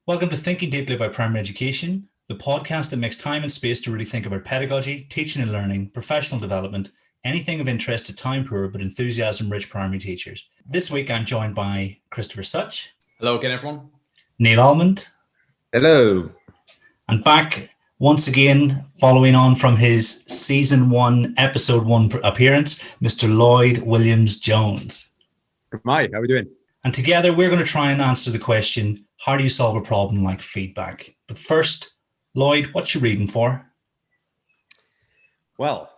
Welcome to Thinking Deeply About Primary Education, the podcast that makes time and space to really think about pedagogy, teaching and learning, professional development, anything of interest to time-poor but enthusiasm-rich primary teachers. This week I'm joined by Christopher Such. Hello again, everyone. Neil Almond. Hello. And back once again, following on from his Season 1, Episode 1 appearance, Mr. Lloyd Williams-Jones. Hi, how are we doing? And together we're going to try and answer the question, how do you solve a problem like feedback? But first, Lloyd, what you reading for? Well,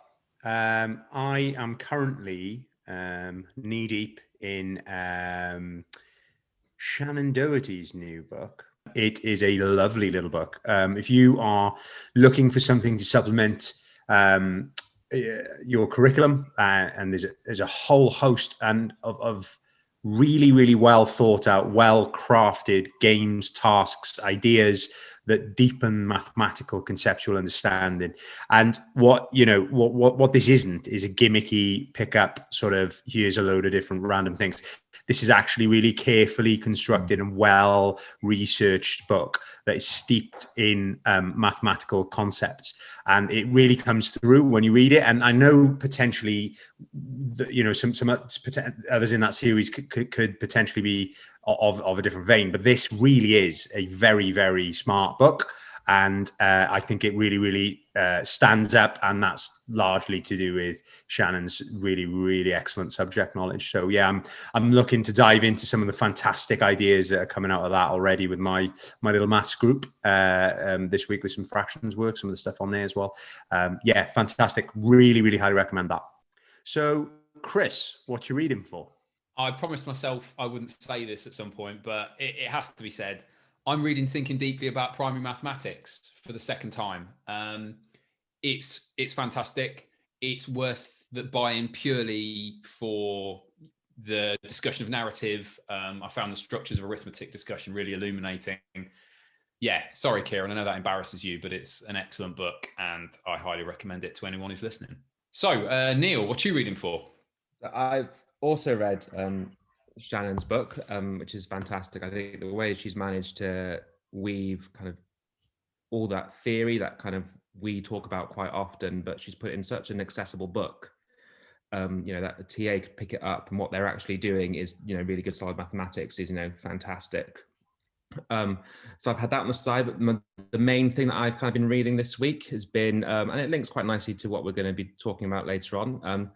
I am currently knee-deep in Shannon Doherty's new book. It is a lovely little book. If you are looking for something to supplement your curriculum, and there's a whole host of really, really well thought out, well crafted games, tasks, ideas that deepen mathematical conceptual understanding. And what this isn't is a gimmicky pickup sort of here's a load of different random things. This is actually really carefully constructed and well researched book that is steeped in mathematical concepts, and it really comes through when you read it. And I know potentially, some others in that series could potentially be of a different vein, but this really is a very, very smart book. And I think it really, really stands up, and that's largely to do with Shannon's really, really excellent subject knowledge. So yeah, I'm looking to dive into some of the fantastic ideas that are coming out of that already with my little maths group this week with some fractions work, some of the stuff on there as well. Yeah, fantastic. Really, really highly recommend that. So Chris, what you reading for? I promised myself I wouldn't say this at some point, but it has to be said. I'm reading Thinking Deeply About Primary Mathematics for the second time. It's fantastic. It's worth the buy-in purely for the discussion of narrative. I found the structures of arithmetic discussion really illuminating. Yeah, sorry, Kieran, I know that embarrasses you, but it's an excellent book and I highly recommend it to anyone who's listening. So, Neil, what are you reading for? I've also read Shannon's book, which is fantastic. I think the way she's managed to weave kind of all that theory that kind of we talk about quite often, but she's put it in such an accessible book, that the TA could pick it up, and what they're actually doing is, really good solid mathematics is, fantastic. So I've had that on the side, but the main thing that I've kind of been reading this week has been, and it links quite nicely to what we're going to be talking about later on,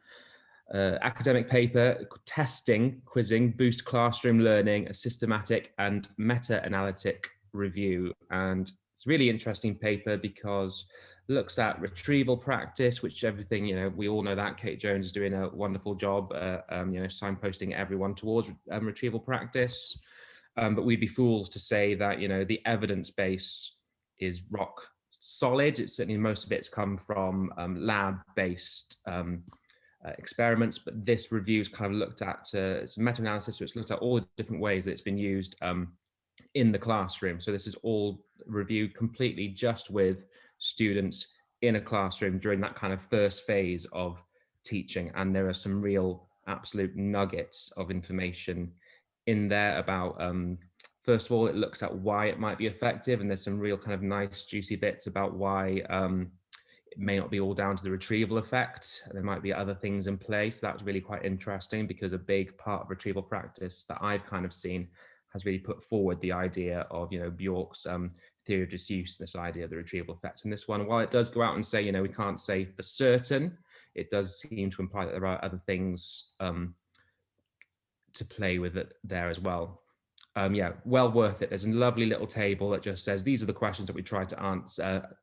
academic paper, Testing, Quizzing, Boost Classroom Learning, a Systematic and Meta-Analytic Review. And it's a really interesting paper because it looks at retrieval practice, which everything, we all know that Kate Jones is doing a wonderful job, signposting everyone towards retrieval practice. But we'd be fools to say that, the evidence base is rock solid. It's certainly most of it's come from lab-based experiments, but this review's kind of looked at it's a meta-analysis, so it's looked at all the different ways that it's been used in the classroom. So this is all reviewed completely just with students in a classroom during that kind of first phase of teaching, and there are some real absolute nuggets of information in there about first of all, it looks at why it might be effective, and there's some real kind of nice juicy bits about why it may not be all down to the retrieval effect. There might be other things in play. So that's really quite interesting, because a big part of retrieval practice that I've kind of seen has really put forward the idea of, Bjork's theory of disuse, this idea of the retrieval effect. And this one, while it does go out and say, we can't say for certain, it does seem to imply that there are other things to play with it there as well. Yeah, well worth it. There's a lovely little table that just says, these are the questions that we tried to answer,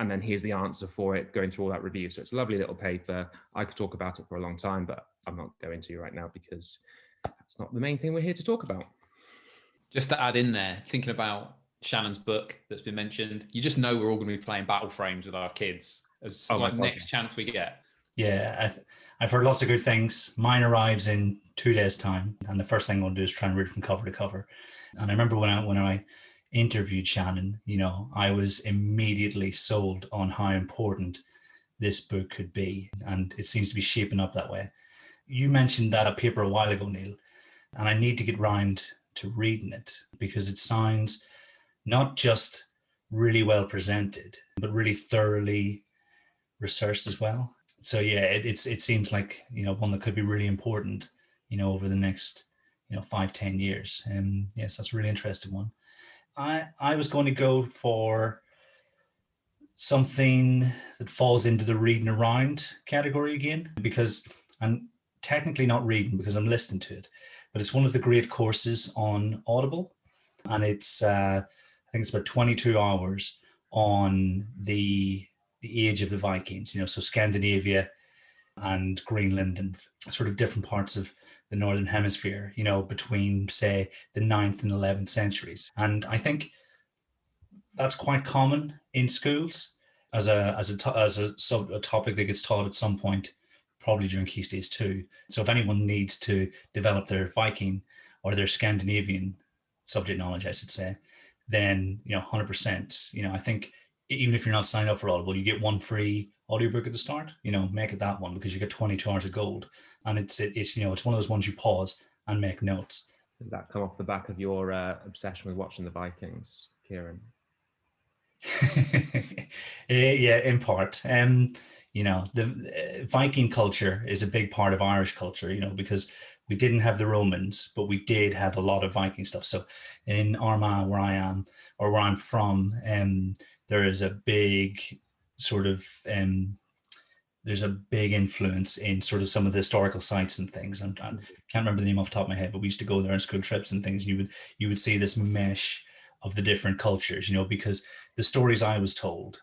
and then here's the answer for it, going through all that review. So it's a lovely little paper. I could talk about it for a long time, but I'm not going to right now because that's not the main thing we're here to talk about. Just to add in there, thinking about Shannon's book that's been mentioned, you just know we're all going to be playing Battle Frames with our kids as next chance we get. Yeah, I've heard lots of good things. Mine arrives in 2 days' time, and the first thing I'm going to do is try and read from cover to cover. And I remember when I interviewed Shannon, I was immediately sold on how important this book could be, and it seems to be shaping up that way. You mentioned that a paper a while ago, Neil, and I need to get round to reading it because it sounds not just really well presented, but really thoroughly researched as well. So yeah, it seems like, one that could be really important, over the next, 5-10 years. And yes, that's a really interesting one. I was going to go for something that falls into the reading around category again, because I'm technically not reading because I'm listening to it, but it's one of the great courses on Audible, and it's I think it's about 22 hours on the age of the Vikings, so Scandinavia and Greenland and sort of different parts of the Northern Hemisphere, between, say, the 9th and 11th centuries. And I think that's quite common in schools as a topic that gets taught at some point, probably during Key Stage 2. So if anyone needs to develop their Viking or their Scandinavian subject knowledge, I should say, then 100%. I think even if you're not signed up for Audible, you get one free audiobook at the start. Make it that one, because you get 22 hours of gold, and it's one of those ones you pause and make notes. Does that come off the back of your obsession with watching the Vikings, Kieran? Yeah, in part. The Viking culture is a big part of Irish culture, because we didn't have the Romans, but we did have a lot of Viking stuff. So in Armagh, where I am, or where I'm from, there is a big sort of there's a big influence in sort of some of the historical sites and things. I can't remember the name off the top of my head, but we used to go there on school trips and things. You would see this mesh of the different cultures, because the stories I was told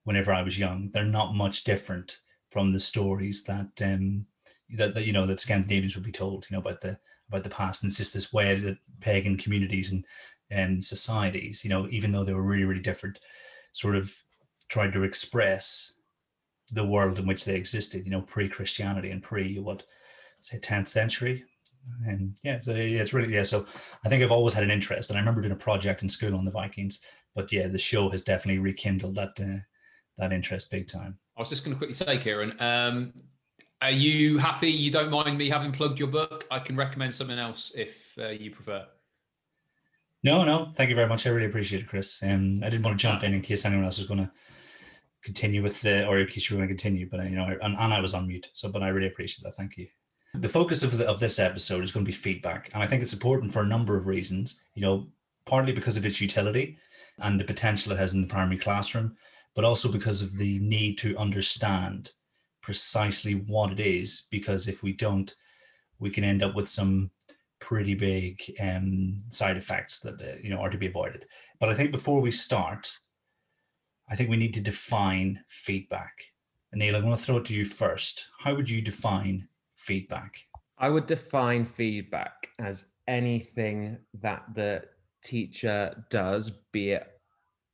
whenever I was young, they're not much different from the stories that that Scandinavians would be told, about the past. And it's just this way that pagan communities and societies, even though they were really, really different, sort of tried to express the world in which they existed, pre-Christianity and 10th century. And it's really, so I think I've always had an interest, and I remember doing a project in school on the Vikings, but the show has definitely rekindled that interest big time. I was just going to quickly say, Kieran, are you happy? You don't mind me having plugged your book? I can recommend something else if you prefer. No, thank you very much. I really appreciate it, Chris. I didn't want to jump in case anyone else was going to continue with or in case you were going to continue, but and I was on mute. But I really appreciate that. Thank you. The focus of this episode is going to be feedback, and I think it's important for a number of reasons. Partly because of its utility and the potential it has in the primary classroom, but also because of the need to understand precisely what it is. Because if we don't, we can end up with some pretty big side effects that are to be avoided. But I think before we start, I think we need to define feedback. And Neil, I'm going to throw it to you first. How would you define feedback? I would define feedback as anything that the teacher does, be it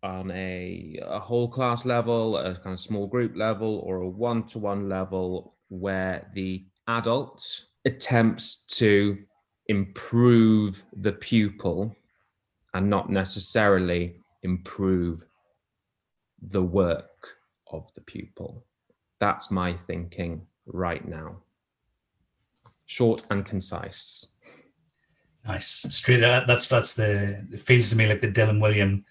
on a whole class level, a kind of small group level, or a one-to-one level, where the adult attempts to improve the pupil and not necessarily improve the work of the pupil. That's my thinking right now. Short and concise. Nice. Straight out. That's it feels to me like the Dylan William.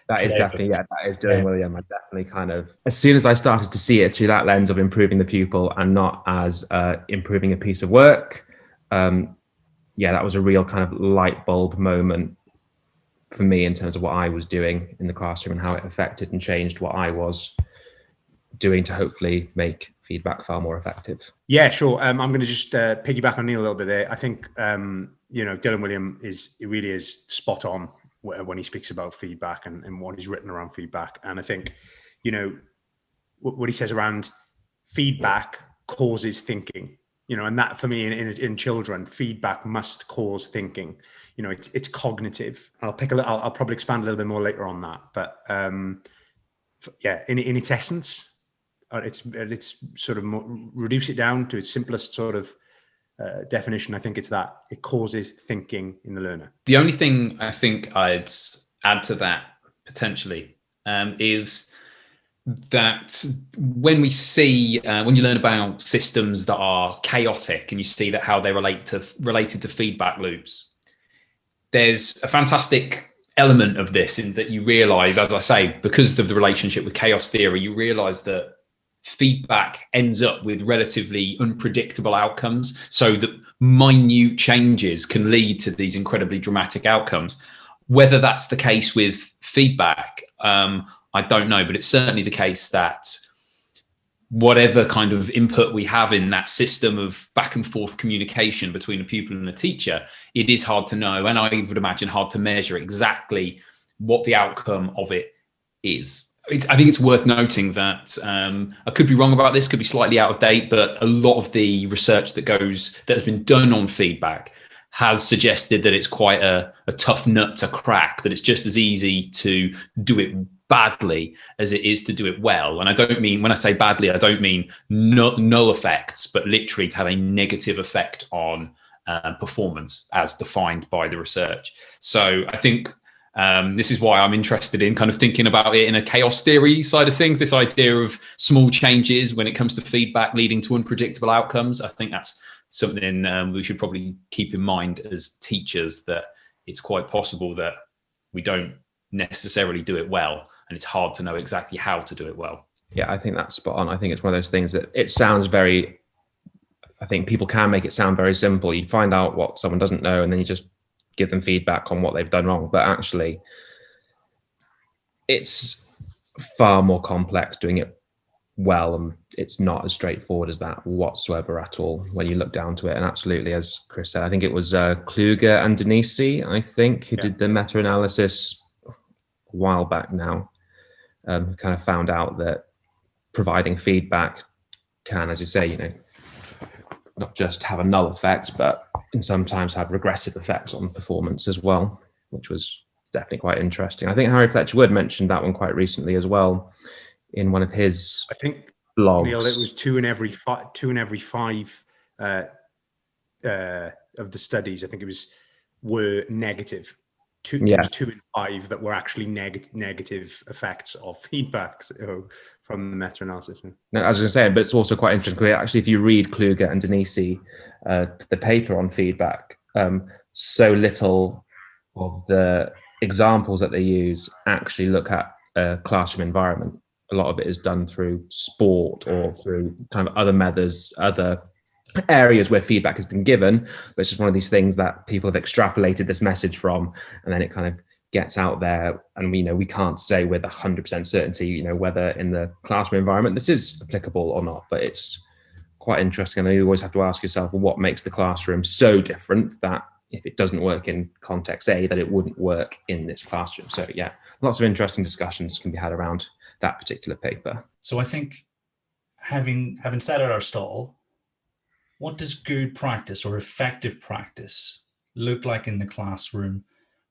That is definitely, that is Dylan William. I definitely kind of, as soon as I started to see it through that lens of improving the pupil and not as improving a piece of work, that was a real kind of light bulb moment for me in terms of what I was doing in the classroom and how it affected and changed what I was doing to hopefully make feedback far more effective. Yeah, sure. I'm going to just piggyback on Neil a little bit there. I think, Dylan William really is spot on when he speaks about feedback and what he's written around feedback. And I think, what he says around feedback causes thinking, and that for me in children, feedback must cause thinking. It's cognitive. I'll probably expand a little bit more later on that. But in its essence, it's sort of reduce it down to its simplest sort of definition. I think it's that it causes thinking in the learner. The only thing I think I'd add to that potentially is that when we see, when you learn about systems that are chaotic and you see that how they related to feedback loops, there's a fantastic element of this in that you realize, as I say, because of the relationship with chaos theory, you realize that feedback ends up with relatively unpredictable outcomes, so that minute changes can lead to these incredibly dramatic outcomes. Whether that's the case with feedback, I don't know, but it's certainly the case that whatever kind of input we have in that system of back and forth communication between a pupil and a teacher, it is hard to know, and I would imagine hard to measure exactly what the outcome of it is. I think it's worth noting that I could be wrong about this, could be slightly out of date, but a lot of the research that has been done on feedback has suggested that it's quite a tough nut to crack, that it's just as easy to do it badly as it is to do it well. And I don't mean, when I say badly, I don't mean null effects, but literally to have a negative effect on performance as defined by the research. So I think this is why I'm interested in kind of thinking about it in a chaos theory side of things, this idea of small changes when it comes to feedback leading to unpredictable outcomes. I think that's something we should probably keep in mind as teachers, that it's quite possible that we don't necessarily do it well, and it's hard to know exactly how to do it well. Yeah, I think that's spot on. I think it's one of those things that it sounds very, I think people can make it sound very simple. You find out what someone doesn't know and then you just give them feedback on what they've done wrong. But actually, it's far more complex doing it well, and it's not as straightforward as that whatsoever at all when you look down to it. And absolutely, as Chris said, I think it was Kluger and Denisi, I think, who did the meta-analysis a while back now, kind of found out that providing feedback can, as you say, you know, not just have a null effect, but can sometimes have regressive effects on performance as well, which was definitely quite interesting. I think Harry Fletcher Wood mentioned that one quite recently as well in one of his, I think, blogs. Neil, it was two in every five of the studies. I think were negative. There was 2 in 5 that were actually negative effects of feedback from the meta-analysis. No, as I was saying, but it's also quite interesting. Actually, if you read Kluger and Denisi, the paper on feedback, so little of the examples that they use actually look at a classroom environment. A lot of it is done through sport or through kind of other methods, other areas where feedback has been given, but it's just one of these things that people have extrapolated this message from, and then it kind of gets out there, and we can't say with 100% certainty, whether in the classroom environment this is applicable or not. But it's quite interesting, and you always have to ask yourself, well, what makes the classroom so different that if it doesn't work in context A, that it wouldn't work in this classroom? So yeah, lots of interesting discussions can be had around that particular paper. So I think having sat at our stall, what does good practice or effective practice look like in the classroom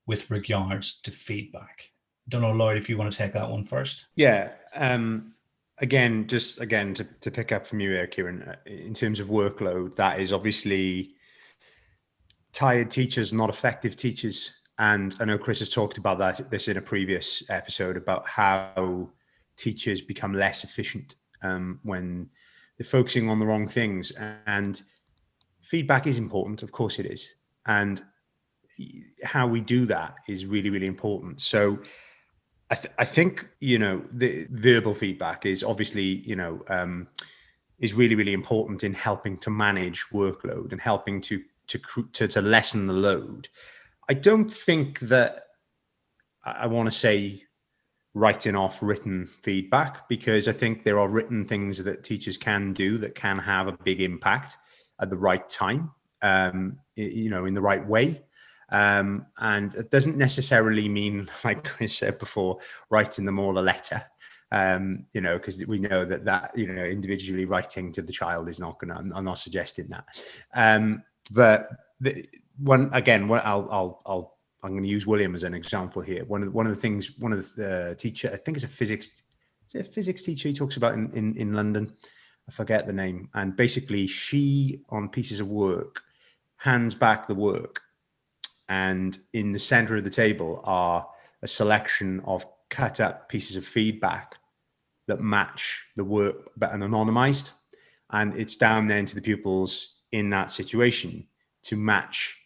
with regards to feedback? I don't know, Lloyd, if you want to take that one first. Yeah. Again, to pick up from you there, Kieran, in terms of workload, that is obviously tired teachers, not effective teachers. And I know Chris has talked about this in a previous episode about how teachers become less efficient when they're focusing on the wrong things. And feedback is important, of course it is. And how we do that is really, really important. So I think, the verbal feedback is obviously, is really, really important in helping to manage workload and helping to lessen the load. I don't think that I want to say writing off written feedback, because I think there are written things that teachers can do that can have a big impact at the right time, in the right way. And it doesn't necessarily mean, like Chris said before, writing them all a letter, because we know that individually writing to the child is not going to, I'm not suggesting that. But I'm going to use William as an example here. One of the teacher, I think it's a physics teacher he talks about in London. I forget the name. And basically she, on pieces of work, hands back the work. And in the center of the table are a selection of cut up pieces of feedback that match the work, but anonymized. And it's down then to the pupils in that situation to match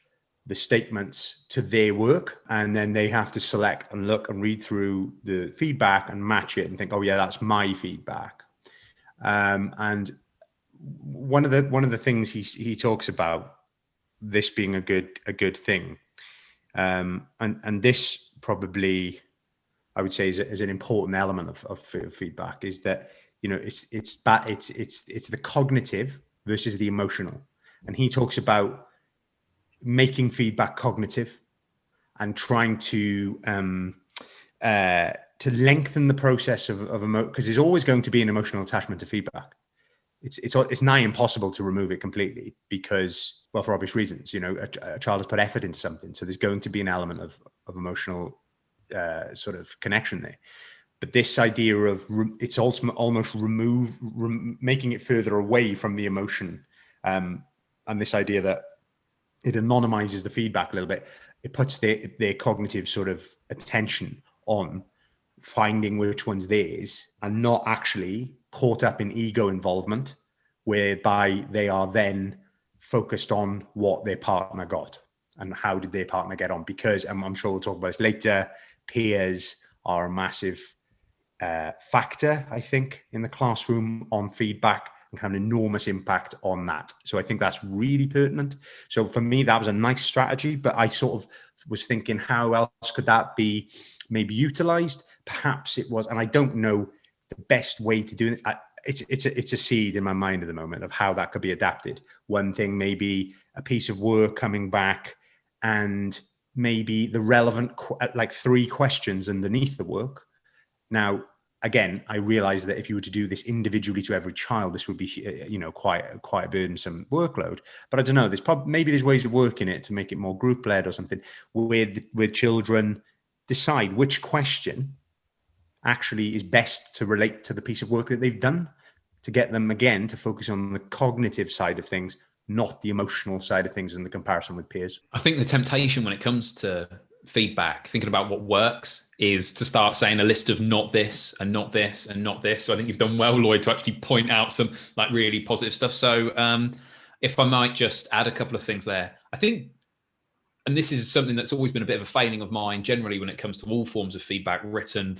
the statements to their work, and then they have to select and look and read through the feedback and match it and think, oh yeah, that's my feedback. And one of the things he talks about this being a good thing, and this probably I would say is an important element of feedback, is that, you know, it's the cognitive versus the emotional. And he talks about making feedback cognitive and trying to lengthen the process of because there's always going to be an emotional attachment to feedback. It's nigh impossible to remove it completely because, well, for obvious reasons, you know, a child has put effort into something, so there's going to be an element of emotional sort of connection there. But this idea of it's almost making it further away from the emotion, and this idea that it anonymizes the feedback a little bit. It puts their cognitive sort of attention on finding which one's theirs and not actually caught up in ego involvement, whereby they are then focused on what their partner got and how did their partner get on. Because, and I'm sure we'll talk about this later, peers are a massive factor, I think, in the classroom on feedback, and kind of enormous impact on that. So I think that's really pertinent. So for me, that was a nice strategy, but I sort of was thinking, how else could that be maybe utilized? Perhaps it was, and I don't know the best way to do this. It's a seed in my mind at the moment of how that could be adapted. One thing, maybe a piece of work coming back and maybe the relevant, like 3 questions underneath the work. Now, again, I realize that if you were to do this individually to every child, this would be, you know, quite a burdensome workload. But I don't know. Maybe there's ways of working it to make it more group led or something, where children decide which question actually is best to relate to the piece of work that they've done, to get them again to focus on the cognitive side of things, not the emotional side of things in the comparison with peers. I think the temptation when it comes to feedback, thinking about what works, is to start saying a list of not this and not this and not this. So I think you've done well, Lloyd, to actually point out some like really positive stuff. So if I might just add a couple of things there, I think, and this is something that's always been a bit of a failing of mine generally when it comes to all forms of feedback, written,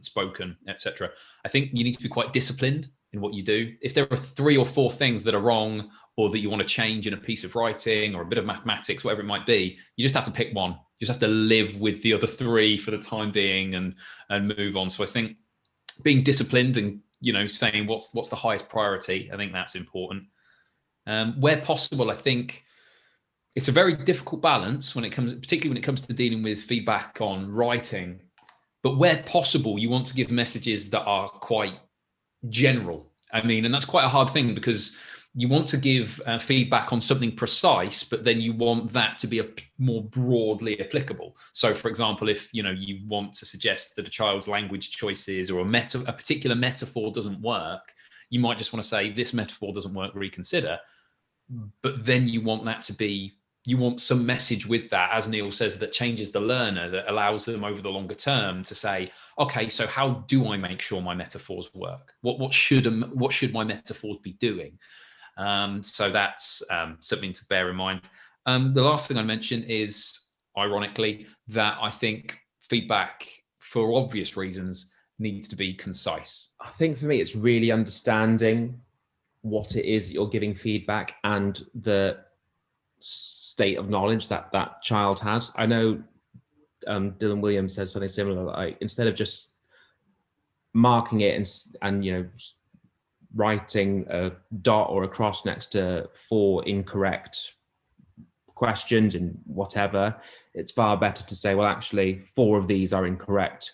spoken, etc. I think you need to be quite disciplined in what you do. If there are 3 or 4 things that are wrong, or that you want to change in a piece of writing or a bit of mathematics, whatever it might be, you just have to pick one. You just have to live with the other 3 for the time being and move on. So I think being disciplined and, you know, saying what's the highest priority, I think that's important. Where possible, I think it's a very difficult balance particularly when it comes to dealing with feedback on writing. But where possible, you want to give messages that are quite general. I mean, and that's quite a hard thing because you want to give feedback on something precise, but then you want that to be more broadly applicable. So, for example, if you want to suggest that a child's language choices or a particular metaphor doesn't work, you might just want to say this metaphor doesn't work, reconsider. But then you want some message with that, as Neil says, that changes the learner, that allows them over the longer term to say, okay, so how do I make sure my metaphors work? What should my metaphors be doing? So that's something to bear in mind. The last thing I mention is, ironically, that I think feedback, for obvious reasons, needs to be concise. I think for me, it's really understanding what it is that you're giving feedback and the state of knowledge that child has. I know Dylan Williams says something similar, like instead of just marking it and writing a dot or a cross next to 4 incorrect questions and whatever, it's far better to say, well, actually 4 of these are incorrect.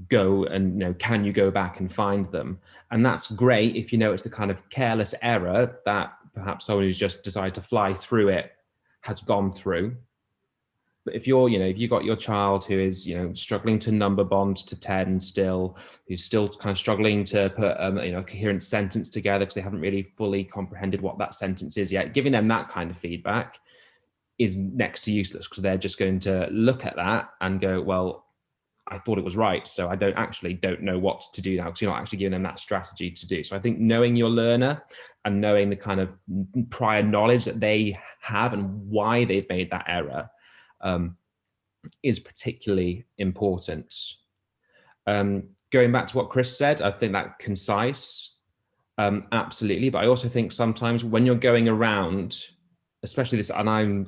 Go and can you go back and find them? And that's great if it's the kind of careless error that perhaps someone who's just decided to fly through it has gone through. But if you've got your child who is struggling to number bond to 10 still, who's still kind of struggling to put a coherent sentence together because they haven't really fully comprehended what that sentence is yet, giving them that kind of feedback is next to useless, because they're just going to look at that and go, well, I thought it was right. So I don't know what to do now, because you're not actually giving them that strategy to do. So I think knowing your learner and knowing the kind of prior knowledge that they have and why they've made that error is particularly important. Going back to what Chris said, I think that concise, absolutely. But I also think sometimes when you're going around, especially this, and I'm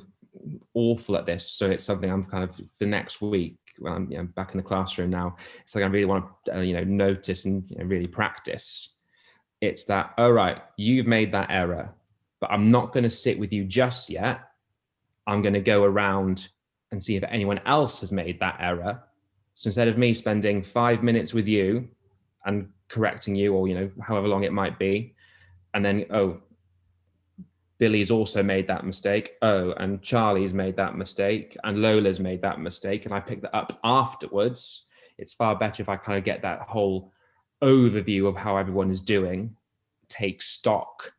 awful at this, so it's something I'm kind of the next week when I'm back in the classroom now, it's like I really want to notice and really practice. It's that, all right, you've made that error, but I'm not going to sit with you just yet. I'm going to go around and see if anyone else has made that error. So instead of me spending 5 minutes with you and correcting you, or however long it might be, and then, oh, Billy's also made that mistake. Oh, and Charlie's made that mistake, and Lola's made that mistake, and I pick that up afterwards. It's far better if I kind of get that whole overview of how everyone is doing, take stock,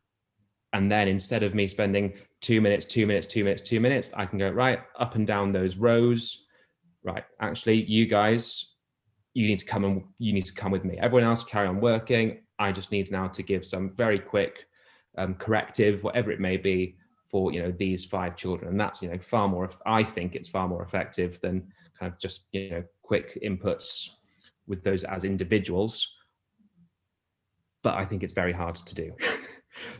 and then instead of me spending 2 minutes, I can go right up and down those rows. Right, actually, you guys, you need to come with me. Everyone else carry on working. I just need now to give some very quick corrective, whatever it may be, for these 5 children. And that's far more, I think it's far more effective than kind of just quick inputs with those as individuals. But I think it's very hard to do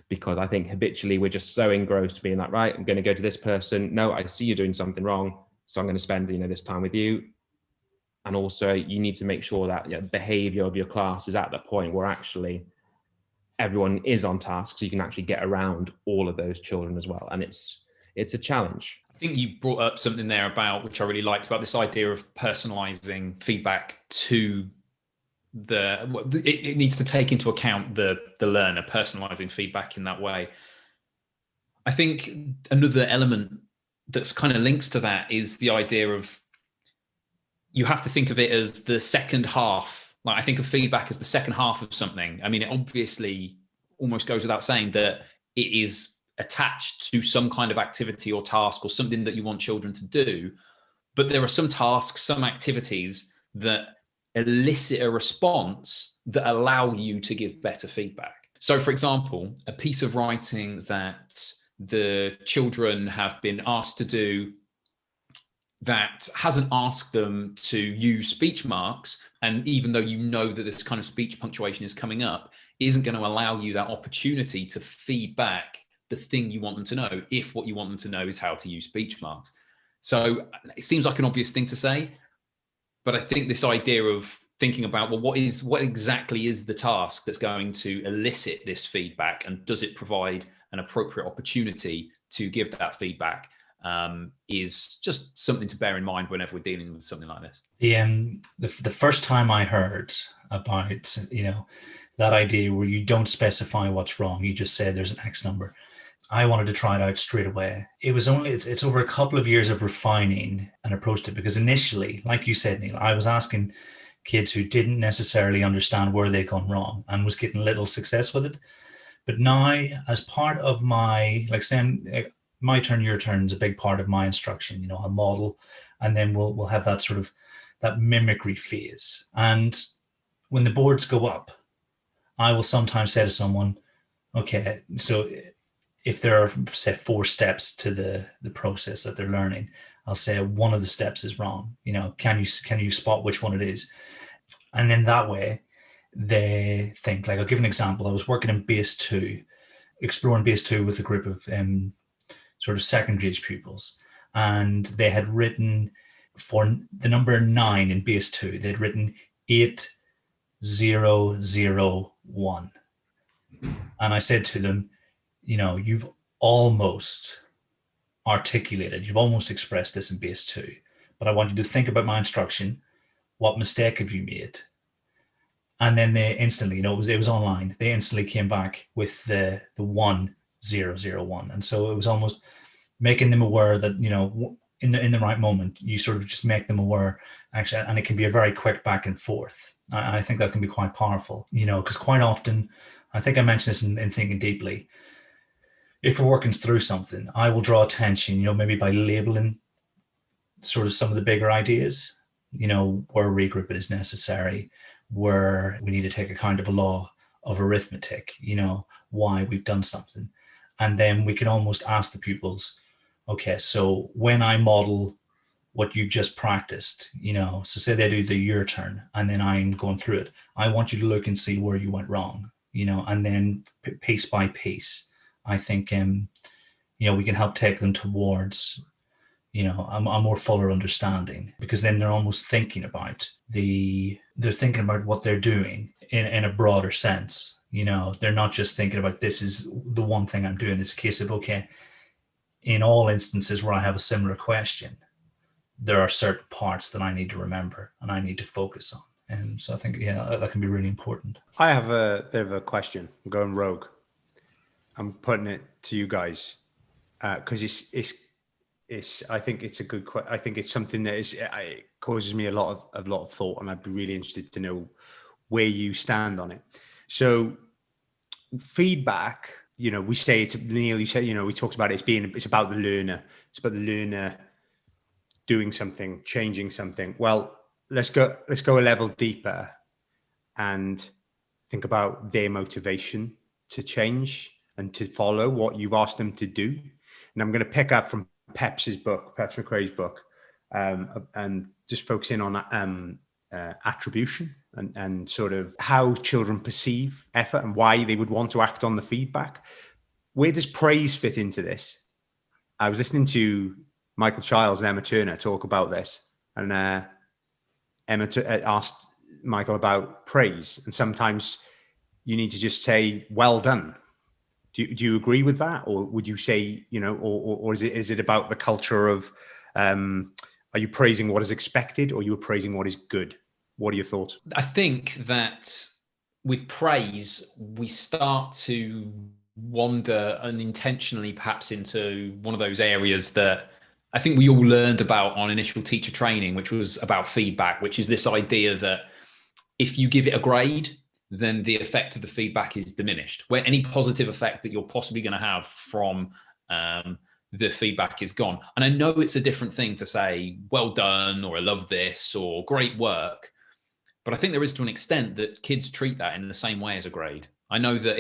because I think habitually we're just so engrossed being like, right, I'm going to go to this person. No, I see you doing something wrong, so I'm going to spend this time with you. And also you need to make sure that behavior of your class is at the point where actually everyone is on task, so you can actually get around all of those children as well. And it's a challenge. I think you brought up something there about, which I really liked, about this idea of personalizing feedback to it needs to take into account the learner, personalizing feedback in that way. I think another element that kind of links to that is the idea of, you have to think of it as the second half. Like, I think of feedback as the second half of something. I mean, it obviously almost goes without saying that it is attached to some kind of activity or task or something that you want children to do. But there are some tasks, some activities that elicit a response that allow you to give better feedback. So, for example, a piece of writing that the children have been asked to do that hasn't asked them to use speech marks, and even though that this kind of speech punctuation is coming up, isn't going to allow you that opportunity to feed back the thing you want them to know, if what you want them to know is how to use speech marks. So it seems like an obvious thing to say, but I think this idea of thinking about, well, what exactly is the task that's going to elicit this feedback, and does it provide an appropriate opportunity to give that feedback, is just something to bear in mind whenever we're dealing with something like this. The first time I heard about that idea where you don't specify what's wrong, you just say there's an X number, I wanted to try it out straight away. It's over a couple of years of refining an approach to it, because initially, like you said, Neil, I was asking kids who didn't necessarily understand where they'd gone wrong and was getting little success with it. But now, as part of my, like saying, my turn, your turn is a big part of my instruction. A model, and then we'll have that sort of that mimicry phase. And when the boards go up, I will sometimes say to someone, okay, so if there are, say, 4 steps to the process that they're learning, I'll say one of the steps is wrong. Can you spot which one it is? And then that way they think, like, I'll give an example. I was working in base 2, exploring base 2 with a group of sort of secondary age pupils, and they had written, for the number 9 in base 2, they'd written 8001. And I said to them, you've almost articulated, you've almost expressed this in base 2, but I want you to think about my instruction. What mistake have you made? And then they instantly, it was online, they instantly came back with the 1001. And so it was almost making them aware that, in the right moment, you sort of just make them aware, actually, and it can be a very quick back and forth. I think that can be quite powerful, because quite often, I think I mentioned this in Thinking Deeply, if we're working through something, I will draw attention, maybe by labeling sort of some of the bigger ideas. where regrouping is necessary, where we need to take account of a law of arithmetic, why we've done something. And then we can almost ask the pupils, okay, so when I model what you've just practiced, so say they do the your turn and then I'm going through it, I want you to look and see where you went wrong, and then piece by piece, I think, we can help take them towards, a more fuller understanding, because then they're almost thinking about what they're doing in a broader sense. They're not just thinking about, this is the one thing I'm doing. It's a case of, okay, in all instances where I have a similar question, there are certain parts that I need to remember and I need to focus on. And so I think, that can be really important. I have a bit of a question. I'm going rogue. I'm putting it to you guys because I think it's a good. I think it's something that it causes me a lot of thought, and I'd be really interested to know where you stand on it. So feedback, we say it's Neil. You said, we talked about it's about the learner. It's about the learner doing something, changing something. Well, let's go a level deeper and think about their motivation to change and to follow what you've asked them to do. And I'm going to pick up from Peps McRae's book, and just focusing on attribution and sort of how children perceive effort and why they would want to act on the feedback. Where does praise fit into this? I was listening to Michael Childs and Emma Turner talk about this, and Emma asked Michael about praise, and sometimes you need to just say, well done. Do you agree with that? Or would you say, or is it about the culture of, are you praising what is expected or you are praising what is good? What are your thoughts? I think that with praise, we start to wander unintentionally perhaps into one of those areas that I think we all learned about on initial teacher training, which was about feedback, which is this idea that if you give it a grade, then the effect of the feedback is diminished, where any positive effect that you're possibly going to have from the feedback is gone. And I know it's a different thing to say, well done, or I love this, or great work. But I think there is, to an extent, that kids treat that in the same way as a grade. I know that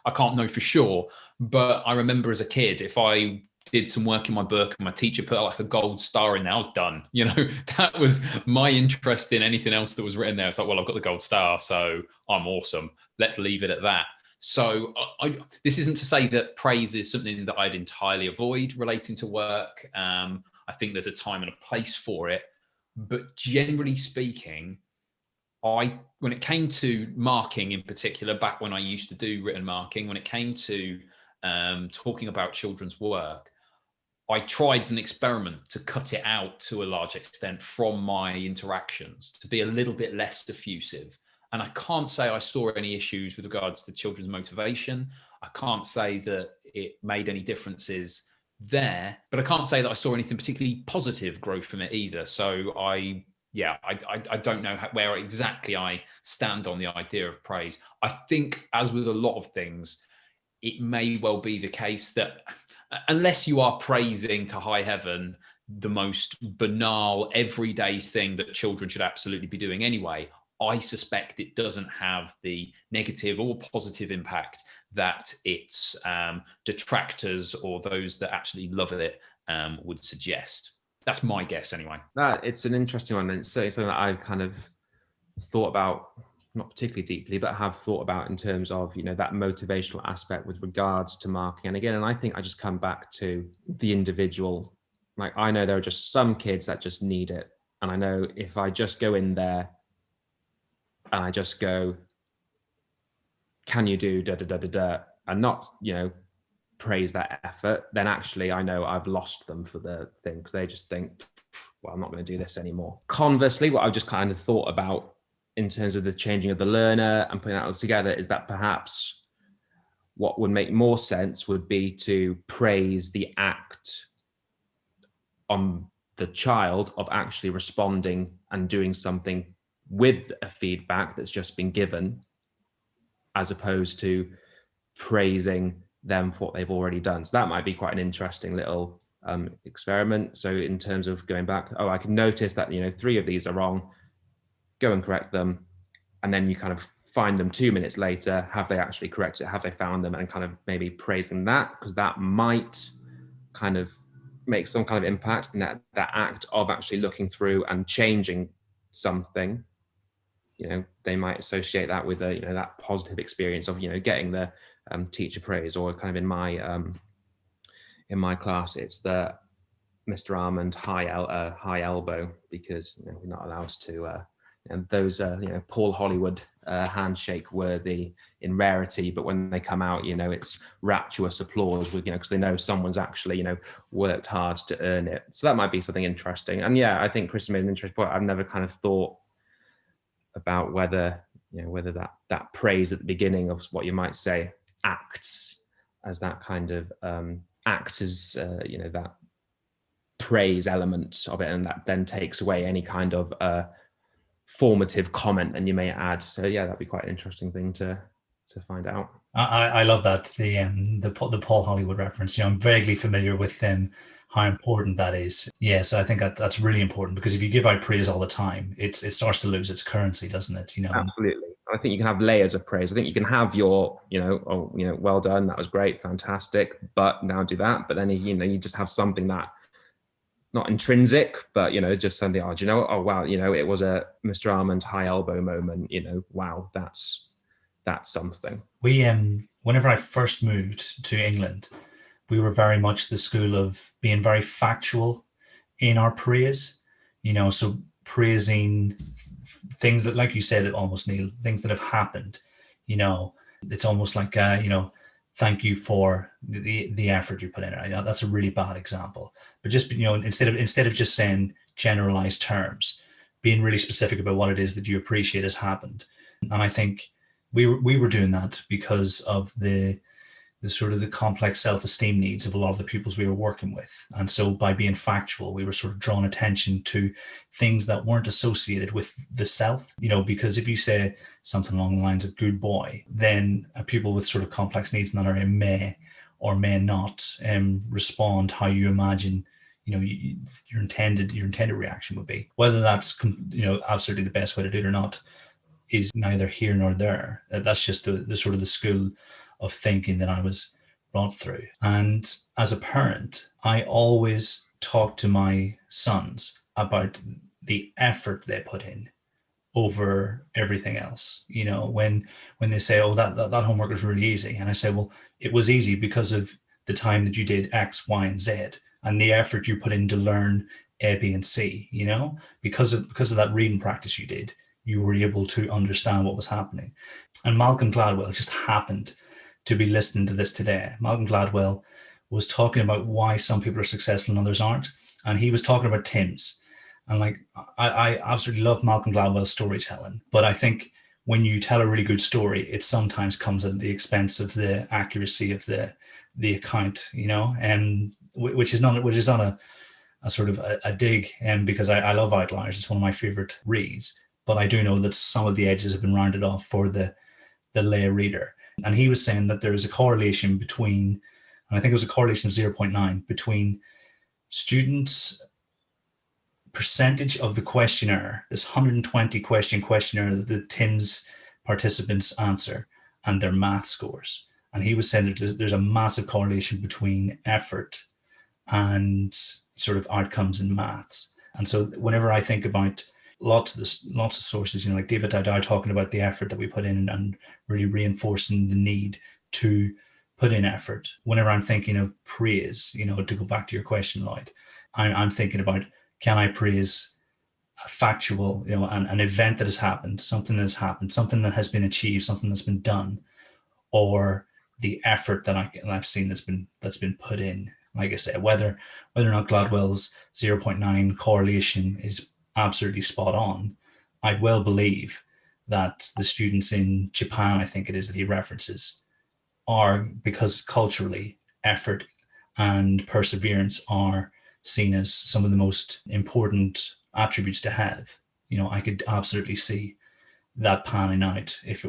I can't know for sure, but I remember as a kid, if I did some work in my book and my teacher put like a gold star in there, I was done. That was my interest in anything else that was written there. It's like, well, I've got the gold star, so I'm awesome. Let's leave it at that. So this isn't to say that praise is something that I'd entirely avoid relating to work. I think there's a time and a place for it. But generally speaking, when it came to marking in particular, back when I used to do written marking, when it came to talking about children's work, I tried as an experiment to cut it out to a large extent from my interactions, to be a little bit less diffusive. And I can't say I saw any issues with regards to children's motivation. I can't say that it made any differences there, but I can't say that I saw anything particularly positive growth from it either. So I don't know where exactly I stand on the idea of praise. I think, as with a lot of things, it may well be the case that unless you are praising to high heaven the most banal, everyday thing that children should absolutely be doing anyway, I suspect it doesn't have the negative or positive impact that its detractors or those that actually love it would suggest. That's my guess anyway. It's an interesting one, and it's certainly something that I've kind of thought about, not particularly deeply, but have thought about in terms of, that motivational aspect with regards to marking. And again, I think I just come back to the individual. Like, I know there are just some kids that just need it. And I know if I just go in there and I just go, can you do da da da da da, and not, praise that effort, then actually I know I've lost them for the thing, because they just think, well, I'm not going to do this anymore. Conversely, what I've just kind of thought about in terms of the changing of the learner and putting that all together is that perhaps what would make more sense would be to praise the act on the child of actually responding and doing something with a feedback that's just been given, as opposed to praising them for what they've already done. So that might be quite an interesting little experiment. So in terms of going back, I can notice that 3 of these are wrong, go and correct them, and then you kind of find them 2 minutes later. Have they actually corrected it? Have they found them? And kind of maybe praising that, because that might kind of make some kind of impact in that act of actually looking through and changing something. They might associate that with that positive experience of getting the teacher praise. Or kind of in my class, it's the Mr. Almond high elbow, because we're not allowed to and those Paul Hollywood handshake worthy in rarity, but when they come out, it's rapturous applause, because they know someone's actually worked hard to earn it. So that might be something interesting. And yeah, I think Chris made an interesting point. I've never kind of thought about whether that praise at the beginning of what you might say acts as that kind of acts as that praise element of it, and that then takes away any kind of formative comment and you may add. So yeah, that'd be quite an interesting thing to find out. I love that, the Paul Hollywood reference. I'm vaguely familiar with how important that is. Yeah, so I think that's really important, because if you give out praise all the time, it starts to lose its currency, doesn't it? Absolutely. I think you can have layers of praise. I think you can have your well done, that was great, fantastic, but now do that. But then you just have something that, not intrinsic, but just something. Oh, do you know? Oh wow, it was a Mr. Almond high elbow moment. Wow, that's something. We whenever I first moved to England, we were very much the school of being very factual in our praise. So praising things that, like you said, almost, Neil, things that have happened. It's almost like thank you for the effort you put in. That's a really bad example, but just instead of just saying generalized terms, being really specific about what it is that you appreciate has happened. And I think we were doing that because of the sort of the complex self-esteem needs of a lot of the pupils we were working with. And so by being factual, we were sort of drawing attention to things that weren't associated with the self, because if you say something along the lines of good boy, then a pupil with sort of complex needs in that area may or may not respond how you imagine your intended reaction would be. Whether that's absolutely the best way to do it or not is neither here nor there. That's just the sort of the school of thinking that I was brought through. And as a parent, I always talk to my sons about the effort they put in over everything else. When they say, oh, that homework was really easy, and I say, well, it was easy because of the time that you did X, Y, and Z, and the effort you put in to learn A, B, and C. Because of that reading practice you did, you were able to understand what was happening. And Malcolm Gladwell just happened to be listening to this today. Malcolm Gladwell was talking about why some people are successful and others aren't. And he was talking about Tim's. And I absolutely love Malcolm Gladwell's storytelling. But I think when you tell a really good story, it sometimes comes at the expense of the accuracy of the account, and which is not a sort of a dig. And because I love Outliers, it's one of my favorite reads. But I do know that some of the edges have been rounded off for the lay reader. And he was saying that there is a correlation between, and I think it was a correlation of 0.9, between students' percentage of the questionnaire, this 120 question questionnaire that the TIMS participants answer, and their math scores. And he was saying that there's a massive correlation between effort and sort of outcomes in maths. And so whenever I think about lots of sources, like David Dowdell talking about the effort that we put in and really reinforcing the need to put in effort. Whenever I'm thinking of praise, to go back to your question, Lloyd, I'm thinking about, can I praise a factual, an event that has happened, something that has been achieved, something that's been done, or the effort that I've seen that's been put in. Like I said, whether or not Gladwell's 0.9 correlation is absolutely spot on, I well believe that the students in Japan, I think it is that he references, are, because culturally effort and perseverance are seen as some of the most important attributes to have. I could absolutely see that panning out if I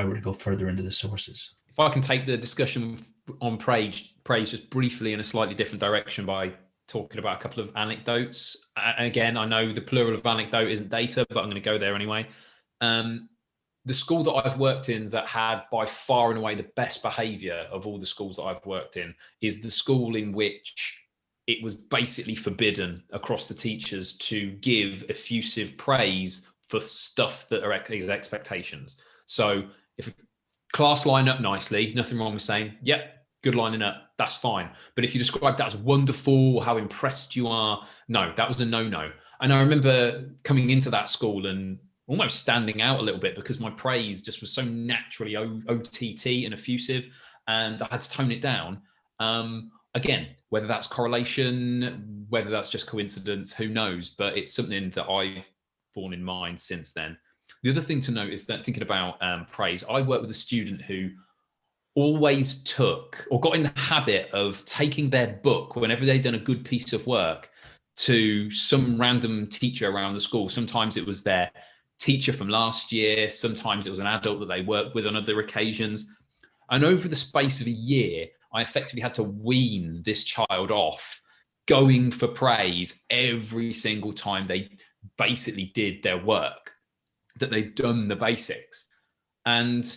were to go further into the sources. If I can take the discussion on praise just briefly in a slightly different direction by talking about a couple of anecdotes. And again, I know the plural of anecdote isn't data, but I'm going to go there anyway. The school that I've worked in that had by far and away the best behavior of all the schools that I've worked in is the school in which it was basically forbidden across the teachers to give effusive praise for stuff that are expectations. So if a class line up nicely, nothing wrong with saying, yep, good lining up, that's fine. But if you describe that as wonderful, how impressed you are, no, that was a no-no. And I remember coming into that school and almost standing out a little bit because my praise just was so naturally OTT and effusive, and I had to tone it down. Again, whether that's correlation, whether that's just coincidence, who knows? But it's something that I've borne in mind since then. The other thing to note is that thinking about praise, I worked with a student who always took or got in the habit of taking their book whenever they'd done a good piece of work to some random teacher around the school. Sometimes it was their teacher from last year. Sometimes it was an adult that they worked with on other occasions. And over the space of a year, I effectively had to wean this child off going for praise every single time they basically did their work, that they'd done the basics. And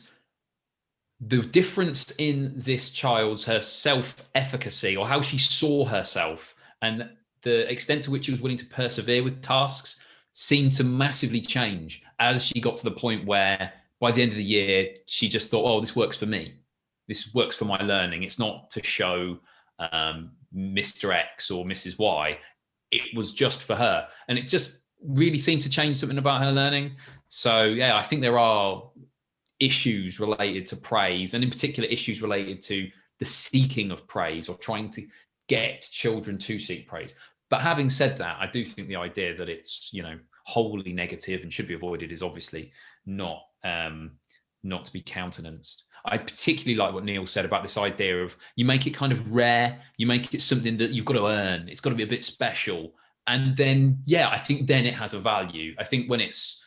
the difference in this child's, her self-efficacy or how she saw herself and the extent to which she was willing to persevere with tasks seemed to massively change as she got to the point where by the end of the year, she just thought, oh, this works for me. This works for my learning. It's not to show Mr. X or Mrs. Y. It was just for her. And it just really seemed to change something about her learning. So yeah, I think there are issues related to praise, and in particular issues related to the seeking of praise or trying to get children to seek praise. But having said that, I do think the idea that it's, wholly negative and should be avoided is obviously not to be countenanced. I particularly like what Neil said about this idea of you make it kind of rare, you make it something that you've got to earn, it's got to be a bit special. And then, yeah, I think then it has a value. I think when it's,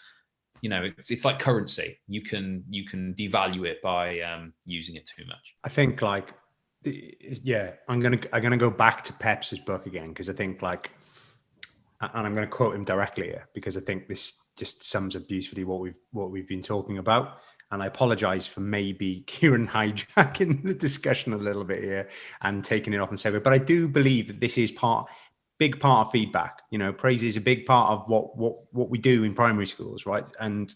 it's like currency. You can devalue it by using it too much. I think I'm gonna go back to Peps's book again, because I think and I'm going to quote him directly here because I think this just sums up beautifully what we've been talking about. And I apologize for maybe Kieran hijacking the discussion a little bit here and taking it off and segue. But I do believe that this is big part of feedback. Praise is a big part of what we do in primary schools, right? And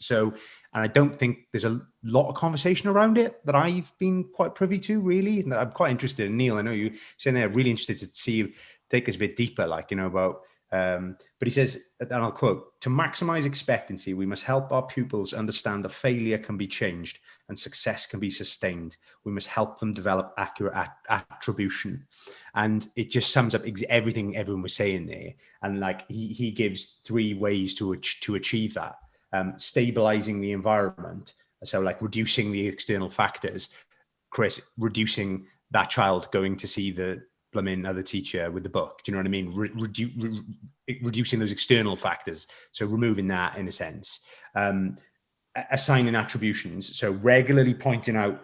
I don't think there's a lot of conversation around it that I've been quite privy to, really. And I'm quite interested in, Neil, I know you saying there, really interested to see you take us a bit deeper, about. But he says, and I'll quote, "To maximize expectancy, we must help our pupils understand that failure can be changed and success can be sustained. We must help them develop accurate attribution." And it just sums up everything everyone was saying there. And he gives 3 ways to achieve that. Stabilizing the environment. So reducing the external factors. Chris, reducing that child going to see the other teacher with the book. Do you know what I mean? Reducing those external factors. So removing that in a sense. Assigning attributions. So regularly pointing out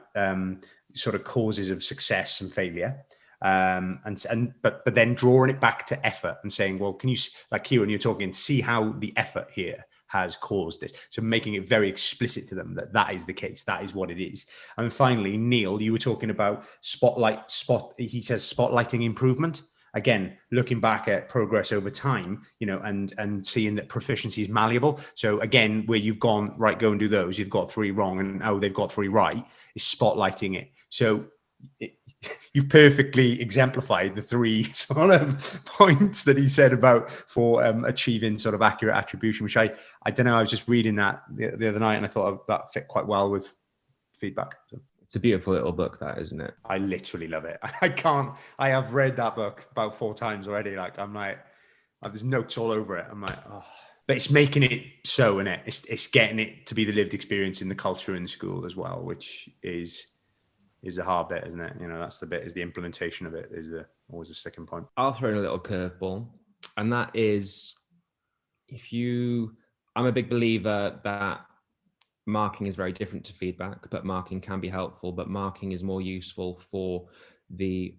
sort of causes of success and failure. But then drawing it back to effort and saying, well, can you, Kieran, you're talking, see how the effort here has caused this. So making it very explicit to them that is the case, that is what it is. And finally, Neil, you were talking about he says spotlighting improvement. Again, looking back at progress over time, and seeing that proficiency is malleable. So again, where you've gone, right, go and do those, you've got 3 wrong and they've got 3 right, is spotlighting it. So you've perfectly exemplified the 3 sort of points that he said about for achieving sort of accurate attribution, which I don't know, I was just reading that the other night and I thought that fit quite well with feedback. So. It's a beautiful little book, that, isn't it? I literally love it. I have read that book about 4 times already. There's notes all over it. I'm like, oh. But it's making it so, isn't it? It's getting it to be the lived experience in the culture in school as well, which is the hard bit, isn't it? That's the bit, is the implementation of it is always the sticking point. I'll throw in a little curveball, and that is, I'm a big believer that marking is very different to feedback, but marking can be helpful, but marking is more useful for the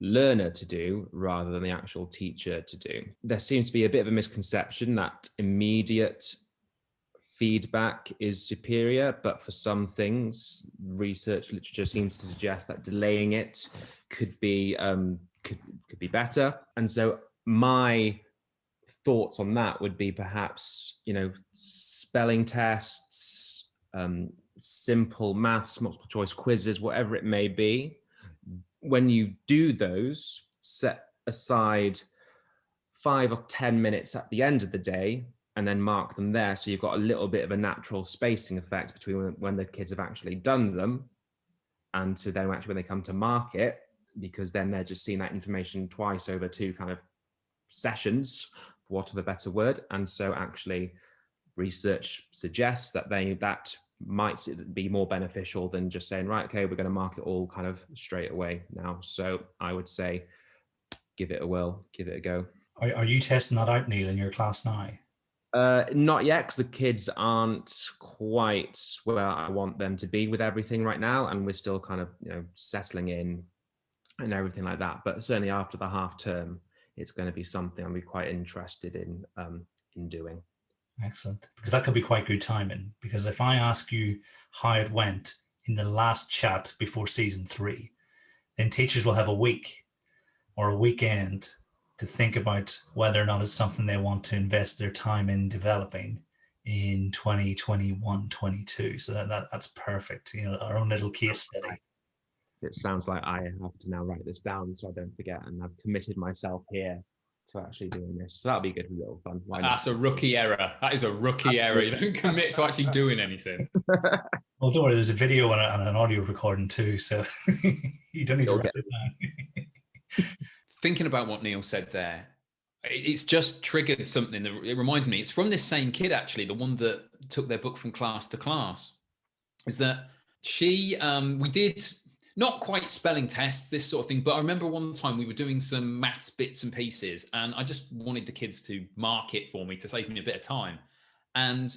learner to do rather than the actual teacher to do. There seems to be a bit of a misconception that immediate feedback is superior, but for some things, research literature seems to suggest that delaying it could be better. And so my thoughts on that would be perhaps, spelling tests, simple maths, multiple choice quizzes, whatever it may be. When you do those, set aside 5 or 10 minutes at the end of the day and then mark them there. So you've got a little bit of a natural spacing effect between when the kids have actually done them and to then actually when they come to mark it, because then they're just seeing that information twice over 2 kind of sessions, for want of a better word. And so actually research suggests that that might be more beneficial than just saying, right, okay, we're going to mark it all kind of straight away now. So I would say give it a whirl, give it a go. Are you testing that out, Neil, in your class now? Not yet, because the kids aren't quite where I want them to be with everything right now, and we're still kind of settling in and everything like that. But certainly after the half term, it's going to be something I'll be quite interested in doing. Excellent, because that could be quite good timing. Because if I ask you how it went in the last chat before season 3, then teachers will have a week or a weekend to think about whether or not it's something they want to invest their time in developing in 2021-22. So that's perfect. Our own little case study. It sounds like I have to now write this down so I don't forget, and I've committed myself here to actually doing this. So that'll be good, a little fun. That's a rookie error. That is a rookie error. You don't commit to actually doing anything. Well, don't worry, there's a video and an audio recording too, so you don't need to write it down. Thinking about what Neil said there, it's just triggered something. It reminds me, it's from this same kid, actually, the one that took their book from class to class, is that we did not quite spelling tests, this sort of thing, but I remember one time we were doing some maths bits and pieces, and I just wanted the kids to mark it for me to save me a bit of time. And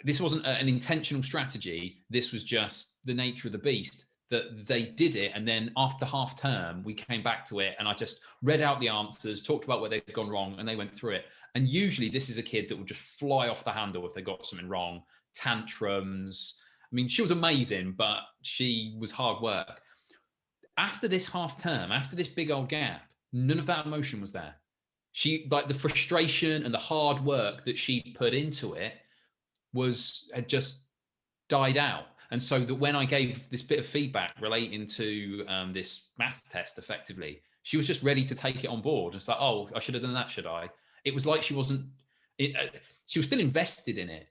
this wasn't an intentional strategy. This was just the nature of the beast, that they did it. And then after half term, we came back to it and I just read out the answers, talked about where they'd gone wrong, and they went through it. And usually this is a kid that would just fly off the handle if they got something wrong, tantrums. I mean, she was amazing, but she was hard work. After this half term, after this big old gap, none of that emotion was there. She, like, the frustration and the hard work that she put into it had just died out. And so that when I gave this bit of feedback relating to this maths test, effectively, she was just ready to take it on board. It's like, oh, I should have done that, should I? It was like she wasn't, she was still invested in it,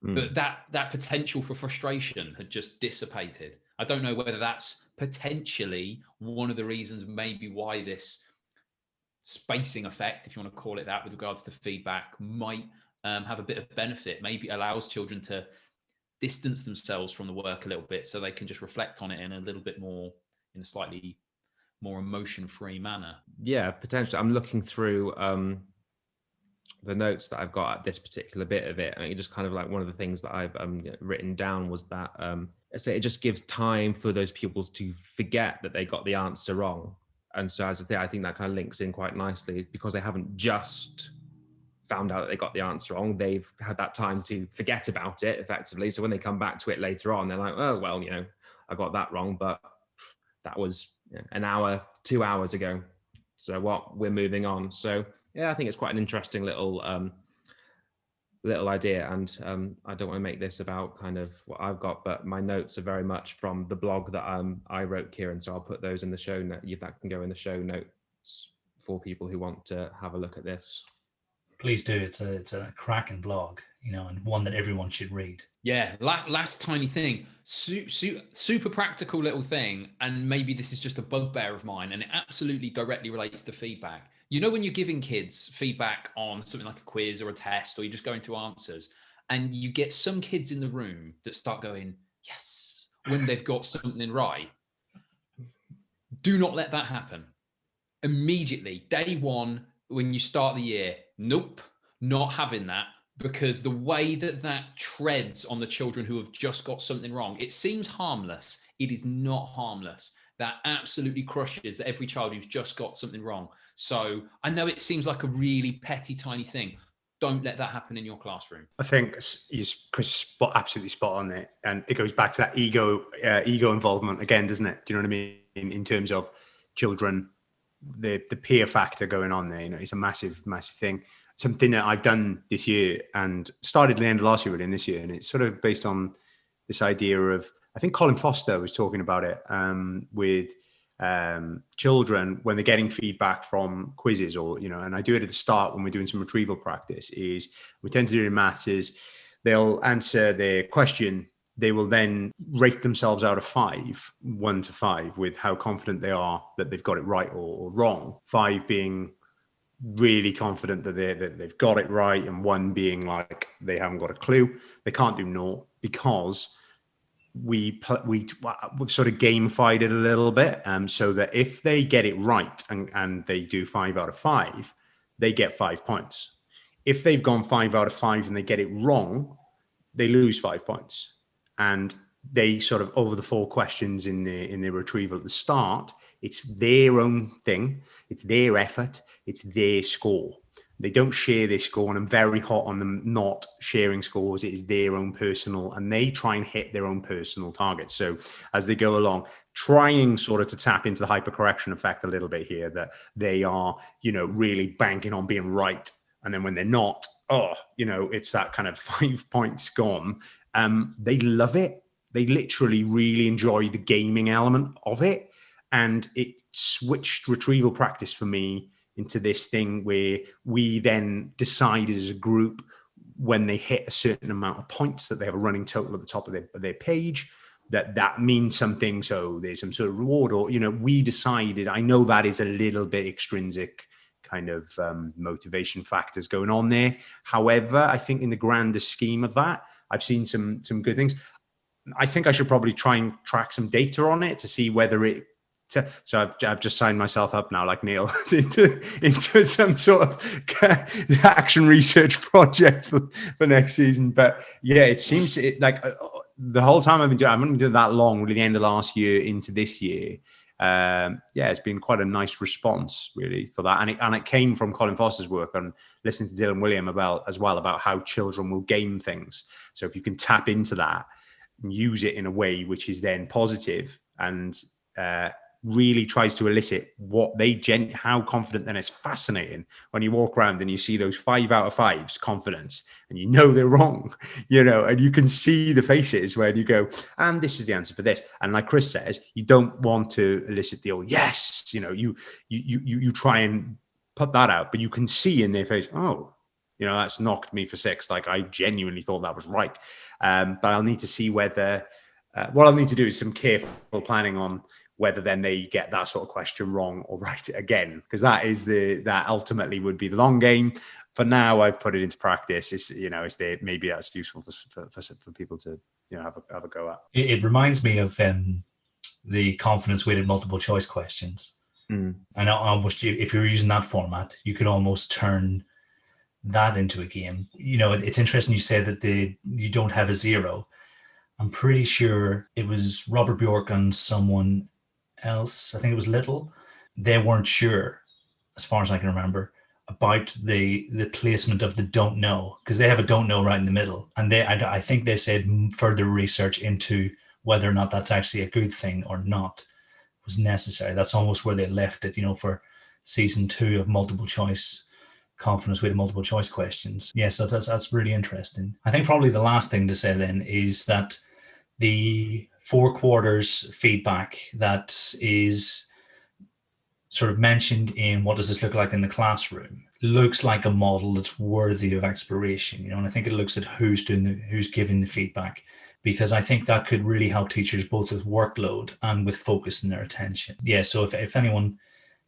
but that potential for frustration had just dissipated. I don't know whether that's potentially one of the reasons maybe why this spacing effect, if you want to call it that, with regards to feedback, might have a bit of benefit. Maybe it allows children to distance themselves from the work a little bit so they can just reflect on it in a little bit more, in a slightly more emotion-free manner. Yeah, potentially. I'm looking through the notes that I've got at this particular bit of it, and it just kind of like one of the things that I've written down was that so it just gives time for those pupils to forget that they got the answer wrong. And so as I say, I think that kind of links in quite nicely, because they haven't just found out that they got the answer wrong, they've had that time to forget about it effectively. So when they come back to it later on, they're like, oh, well, I got that wrong, but that was an hour, 2 hours ago. So what, we're moving on. So yeah, I think it's quite an interesting little idea. And I don't want to make this about kind of what I've got, but my notes are very much from the blog that I wrote, Kieran. So I'll put those in the show note. That can go in the show notes for people who want to have a look at this. Please do. It's a cracking blog, and one that everyone should read. Yeah. Last tiny thing, super practical little thing. And maybe this is just a bugbear of mine, and it absolutely directly relates to feedback. When you're giving kids feedback on something like a quiz or a test, or you're just going through answers, and you get some kids in the room that start going, yes, when they've got something right. Do not let that happen. Immediately, day one, when you start the year, nope, not having that, because the way that treads on the children who have just got something wrong, it seems harmless. It is not harmless. that absolutely crushes every child who's just got something wrong. So I know it seems like a really petty, tiny thing. Don't let that happen in your classroom. I think Chris absolutely spot on it, and it goes back to that ego involvement again, doesn't it? Do you know what I mean? In terms of children, the peer factor going on there, it's a massive thing. Something that I've done this year and started at the end of last year, really, in this year, and it's sort of based on this idea of, I think Colin Foster was talking about it with children when they're getting feedback from quizzes, or and I do it at the start when we're doing some retrieval practice. Is we tend to do in maths is they'll answer their question, they will then rate themselves out of 5, 1 to 5, with how confident they are that they've got it right or wrong. 5 being really confident that they've got it right, and 1 being like they haven't got a clue. They can't do 0 because we've sort of gamified it a little bit, so that if they get it right and they do 5 out of 5, they get 5 points. If they've gone 5 out of 5 and they get it wrong, they lose 5 points. And they sort of, over the 4 questions in the retrieval at the start, it's their own thing, it's their effort, it's their score. They don't share their score, and I'm very hot on them not sharing scores. It is their own personal, and they try and hit their own personal targets. So as they go along, trying sort of to tap into the hypercorrection effect a little bit here, that they are, really banking on being right. And then when they're not, it's that kind of 5 points gone. They love it. They literally really enjoy the gaming element of it. And it switched retrieval practice for me into this thing where we then decided as a group, when they hit a certain amount of points, that they have a running total at the top of their page, that means something. So there's some sort of reward, or, we decided, I know that is a little bit extrinsic kind of motivation factors going on there. However, I think in the grander scheme of that, I've seen some good things. I think I should probably try and track some data on it to see whether it. So I've just signed myself up now, like Neil, into some sort of action research project for next season. But yeah, it seems like the whole time I've been doing that long, really, the end of last year into this year. It's been quite a nice response, really, for that. And it came from Colin Foster's work and listening to Dylan William about how children will game things. So if you can tap into that and use it in a way which is then positive and really tries to elicit what how confident, then it's fascinating when you walk around and you see those 5 out of 5s confidence, and they're wrong, and you can see the faces where you go, and this is the answer for this. And like Chris says, you don't want to elicit the old yes, you try and put that out, but you can see in their face, oh, that's knocked me for 6. Like, I genuinely thought that was right. But I'll need to see whether what I'll need to do is some careful planning on whether then they get that sort of question wrong or right again, because that ultimately would be the long game. For now, I've put it into practice. It's maybe that's useful for people to have a go at. It reminds me of the confidence weighted multiple choice questions. And almost, if you're using that format, you could almost turn that into a game. It's interesting you say that you don't have a 0. I'm pretty sure it was Robert Bjork and someone else, I think it was Little, they weren't sure, as far as I can remember, about the placement of the don't know, because they have a don't know right in the middle, and I think they said further research into whether or not that's actually a good thing or not was necessary. That's almost where they left it, for season 2 of multiple choice confidence with multiple choice questions. Yes, so that's really interesting. I think probably the last thing to say then is that the 4 quarters feedback that is sort of mentioned in what does this look like in the classroom looks like a model that's worthy of exploration, and I think it looks at who's giving the feedback, because I think that could really help teachers both with workload and with focus in their attention. Yeah, so if anyone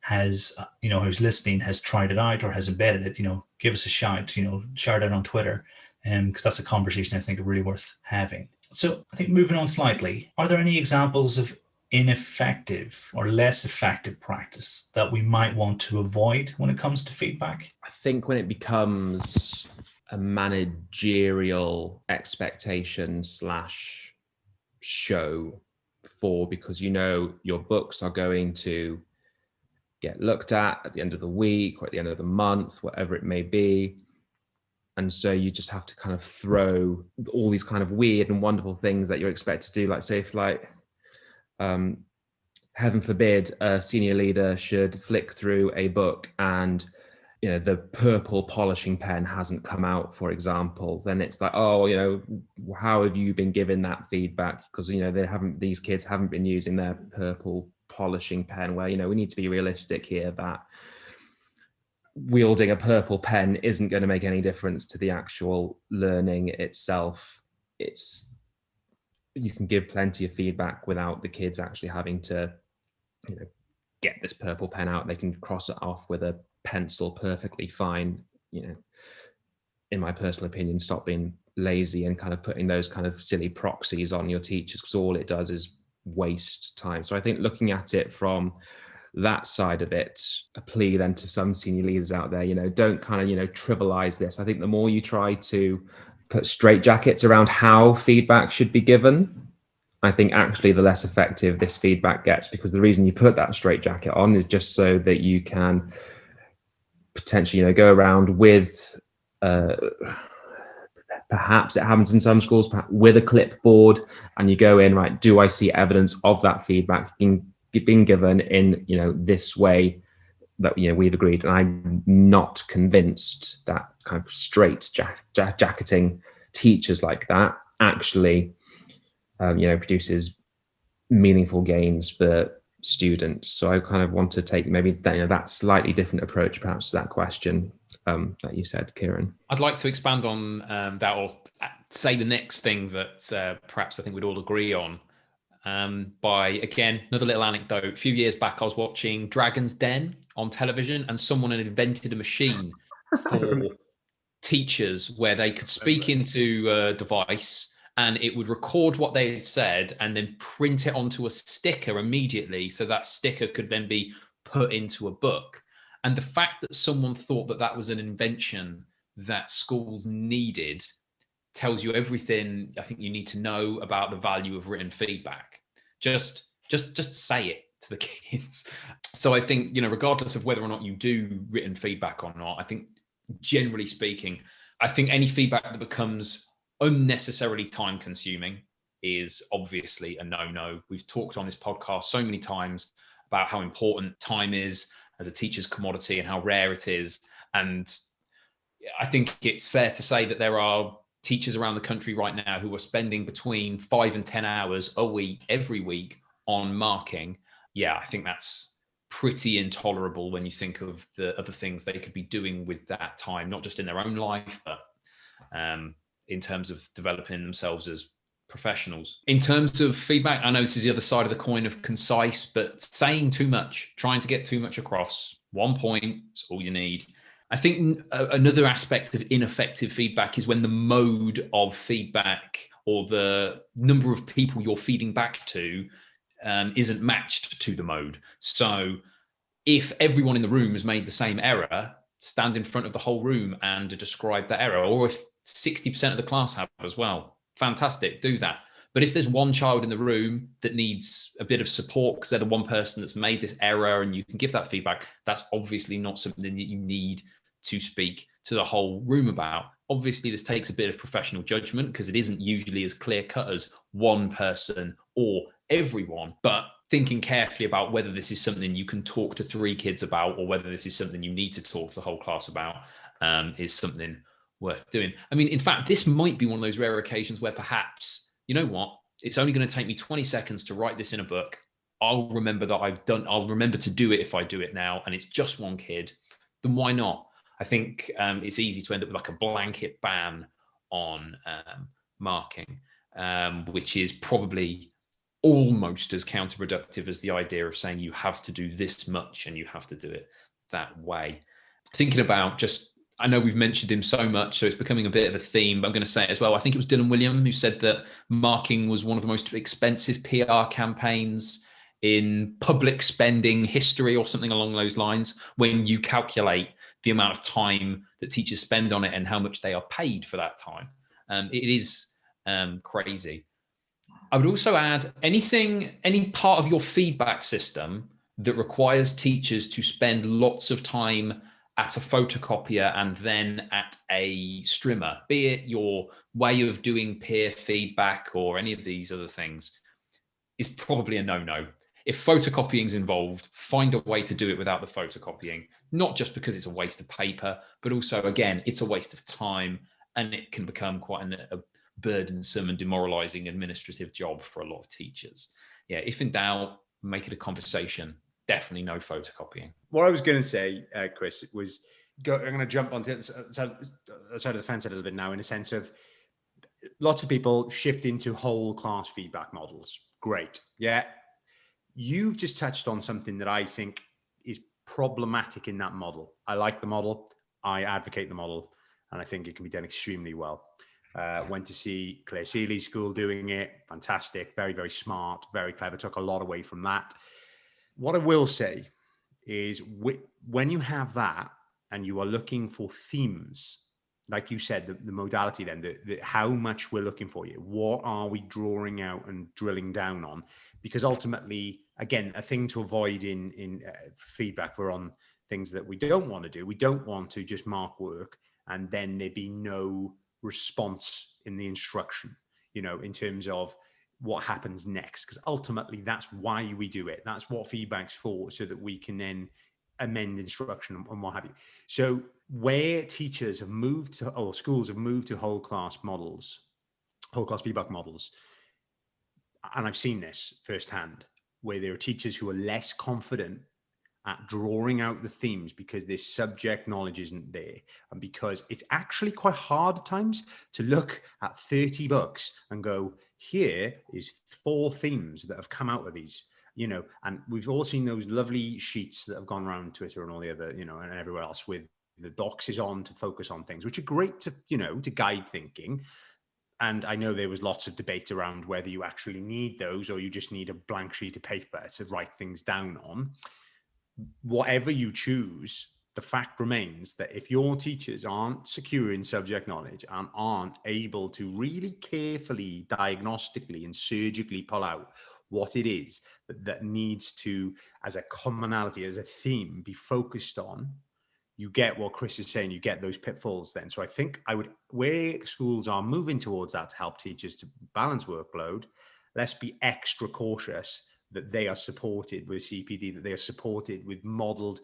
has, who's listening, has tried it out or has embedded it, give us a shout, shout out on Twitter, because that's a conversation I think are really worth having. So I think moving on slightly, are there any examples of ineffective or less effective practice that we might want to avoid when it comes to feedback? I think when it becomes a managerial expectation / show for, because you know your books are going to get looked at the end of the week or at the end of the month, whatever it may be. And so you just have to kind of throw all these kind of weird and wonderful things that you're expected to do. Like, say if heaven forbid a senior leader should flick through a book and the purple polishing pen hasn't come out, for example, then it's like, oh, how have you been given that feedback? Because these kids haven't been using their purple polishing pen. Where we need to be realistic here, that wielding a purple pen isn't going to make any difference to the actual learning itself. You can give plenty of feedback without the kids actually having to get this purple pen out. They can cross it off with a pencil perfectly fine. In my personal opinion, stop being lazy and kind of putting those kind of silly proxies on your teachers, because all it does is waste time. So I think looking at it from that side of it, a plea then to some senior leaders out there, don't kind of trivialize this. I think the more you try to put straitjackets around how feedback should be given, I think actually the less effective this feedback gets, because the reason you put that straitjacket on is just so that you can potentially go around with perhaps it happens in some schools, with a clipboard, and you go in, right, do I see evidence of that feedback being given in this way that we've agreed? And I'm not convinced that kind of straight jacketing teachers like that actually produces meaningful gains for students. So I kind of want to take maybe that slightly different approach perhaps to that question that you said, Kieran. I'd like to expand on that, or say the next thing that perhaps I think we'd all agree on, by, again, another little anecdote. A few years back, I was watching Dragon's Den on television, and someone had invented a machine for teachers where they could speak into a device and it would record what they had said and then print it onto a sticker immediately, so that sticker could then be put into a book. And the fact that someone thought that that was an invention that schools needed tells you everything I think you need to know about the value of written feedback. Just say it to the kids. So I think, regardless of whether or not you do written feedback or not, I think generally speaking, I think any feedback that becomes unnecessarily time consuming is obviously a no-no. We've talked on this podcast so many times about how important time is as a teacher's commodity and how rare it is. And I think it's fair to say that there are teachers around the country right now who are spending between 5 and 10 hours a week, every week, on marking. Yeah, I think that's pretty intolerable when you think of the other things they could be doing with that time, not just in their own life, but in terms of developing themselves as professionals. In terms of feedback, I know this is the other side of the coin of concise, but saying too much, trying to get too much across, 1 point is all you need. I think another aspect of ineffective feedback is when the mode of feedback or the number of people you're feeding back to isn't matched to the mode. So if everyone in the room has made the same error, stand in front of the whole room and describe that error. Or if 60% of the class have as well, fantastic, do that. But if there's one child in the room that needs a bit of support because they're the one person that's made this error and you can give that feedback, that's obviously not something that you need to speak to the whole room about. Obviously, this takes a bit of professional judgment because it isn't usually as clear cut as one person or everyone, but thinking carefully about whether this is something you can talk to 3 kids about or whether this is something you need to talk to the whole class about is something worth doing. I mean, in fact, this might be one of those rare occasions where perhaps, you know what, it's only going to take me 20 seconds to write this in a book. I'll remember that I'll remember to do it if I do it now, and it's just one kid, then why not? I think it's easy to end up with like a blanket ban on marking, which is probably almost as counterproductive as the idea of saying you have to do this much and you have to do it that way. Thinking about just, I know we've mentioned him so much, so it's becoming a bit of a theme, but I'm going to say it as well. I think it was Dylan William who said that marking was one of the most expensive PR campaigns in public spending history or something along those lines, when you calculate the amount of time that teachers spend on it and how much they are paid for that time. It is crazy. I would also add any part of your feedback system that requires teachers to spend lots of time at a photocopier and then at a strimmer, be it your way of doing peer feedback or any of these other things, is probably a no-no. If photocopying is involved, find a way to do it without the photocopying, not just because it's a waste of paper, but also, again, it's a waste of time and it can become quite a burdensome and demoralizing administrative job for a lot of teachers. Yeah, if in doubt, make it a conversation. Definitely no photocopying. What I was going to say, Chris, was I'm going to jump onto the side of the fence a little bit now, in a sense of lots of people shift into whole class feedback models. Great. Yeah. You've just touched on something that I think is problematic in that model. I like the model. I advocate the model, and I think it can be done extremely well. Went to see Claire Seeley's school doing it. Fantastic. Very, very smart. Very clever. Took a lot away from that. What I will say is when you have that and you are looking for themes, like you said, the modality then, how much we're looking for you, what are we drawing out and drilling down on? Because ultimately, again, a thing to avoid in feedback, we're on things that we don't want to do. We don't want to just mark work and then there be no response in the instruction, in terms of what happens next, because ultimately that's why we do it. That's what feedback's for, so that we can then amend instruction and what have you. So where teachers have moved to, or schools have moved to whole class feedback models, and I've seen this firsthand, where there are teachers who are less confident at drawing out the themes because their subject knowledge isn't there, and because it's actually quite hard at times to look at 30 books and go, here is 4 themes that have come out of these, and we've all seen those lovely sheets that have gone around Twitter and all the other, and everywhere else, with the boxes on to focus on things, which are great to, to guide thinking. And I know there was lots of debate around whether you actually need those or you just need a blank sheet of paper to write things down on. Whatever you choose, the fact remains that if your teachers aren't secure in subject knowledge and aren't able to really carefully, diagnostically and surgically pull out what it is that needs to, as a commonality, as a theme, be focused on, you get what Chris is saying, you get those pitfalls then. So I think where schools are moving towards that to help teachers to balance workload, let's be extra cautious that they are supported with CPD, that they are supported with modeled,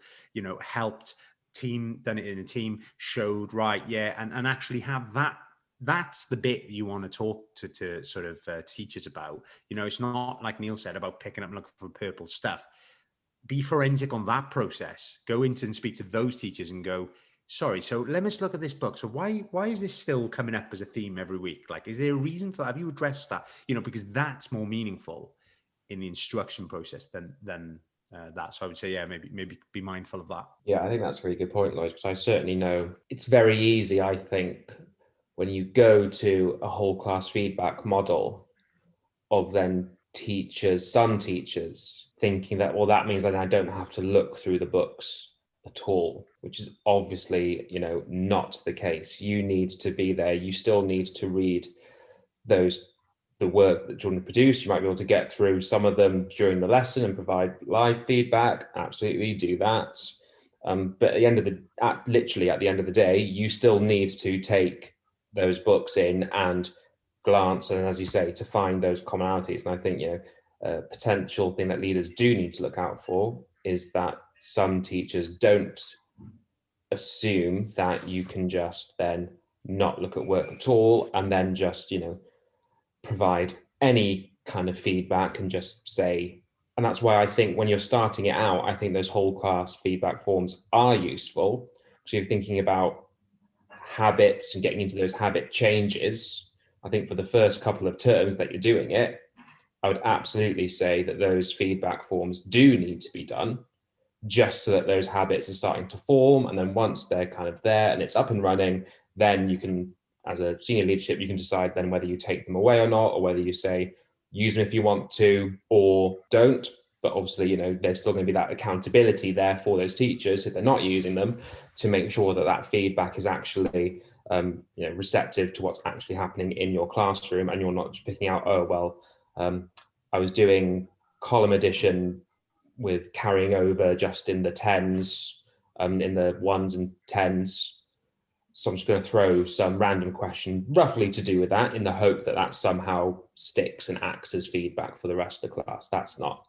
helped team, done it in a team, showed, right, yeah, and actually have that. That's the bit you want to talk to sort of teachers about. It's not like Neil said about picking up and looking for purple stuff. Be forensic on that process. Go into and speak to those teachers and go, sorry, so let me just look at this book. So why is this still coming up as a theme every week? Like, is there a reason for that? Have you addressed that? Because that's more meaningful in the instruction process than that. So I would say, yeah, maybe be mindful of that. Yeah, I think that's a really good point, Lloyd, because I certainly know it's very easy, I think, when you go to a whole class feedback model of then some teachers thinking that, well, that means that I don't have to look through the books at all, which is obviously, not the case. You need to be there. You still need to read the work that children produce. You might be able to get through some of them during the lesson and provide live feedback. Absolutely do that. But literally at the end of the day, you still need to take those books in and glance, and as you say, to find those commonalities. And I think, a potential thing that leaders do need to look out for is that some teachers don't assume that you can just then not look at work at all and then just, provide any kind of feedback and just say. And that's why I think when you're starting it out, I think those whole class feedback forms are useful. So you're thinking about habits and getting into those habit changes. I think for the first couple of terms that you're doing it, I would absolutely say that those feedback forms do need to be done, just so that those habits are starting to form. And then once they're kind of there and it's up and running, then you can, as a senior leadership, you can decide then whether you take them away or not, or whether you say, use them if you want to or don't. But obviously, there's still going to be that accountability there for those teachers if they're not using them, to make sure that that feedback is actually receptive to what's actually happening in your classroom, and you're not just picking out, oh, well, I was doing column edition with carrying over just in the tens, in the ones and tens. So I'm just going to throw some random question roughly to do with that in the hope that that somehow sticks and acts as feedback for the rest of the class. That's not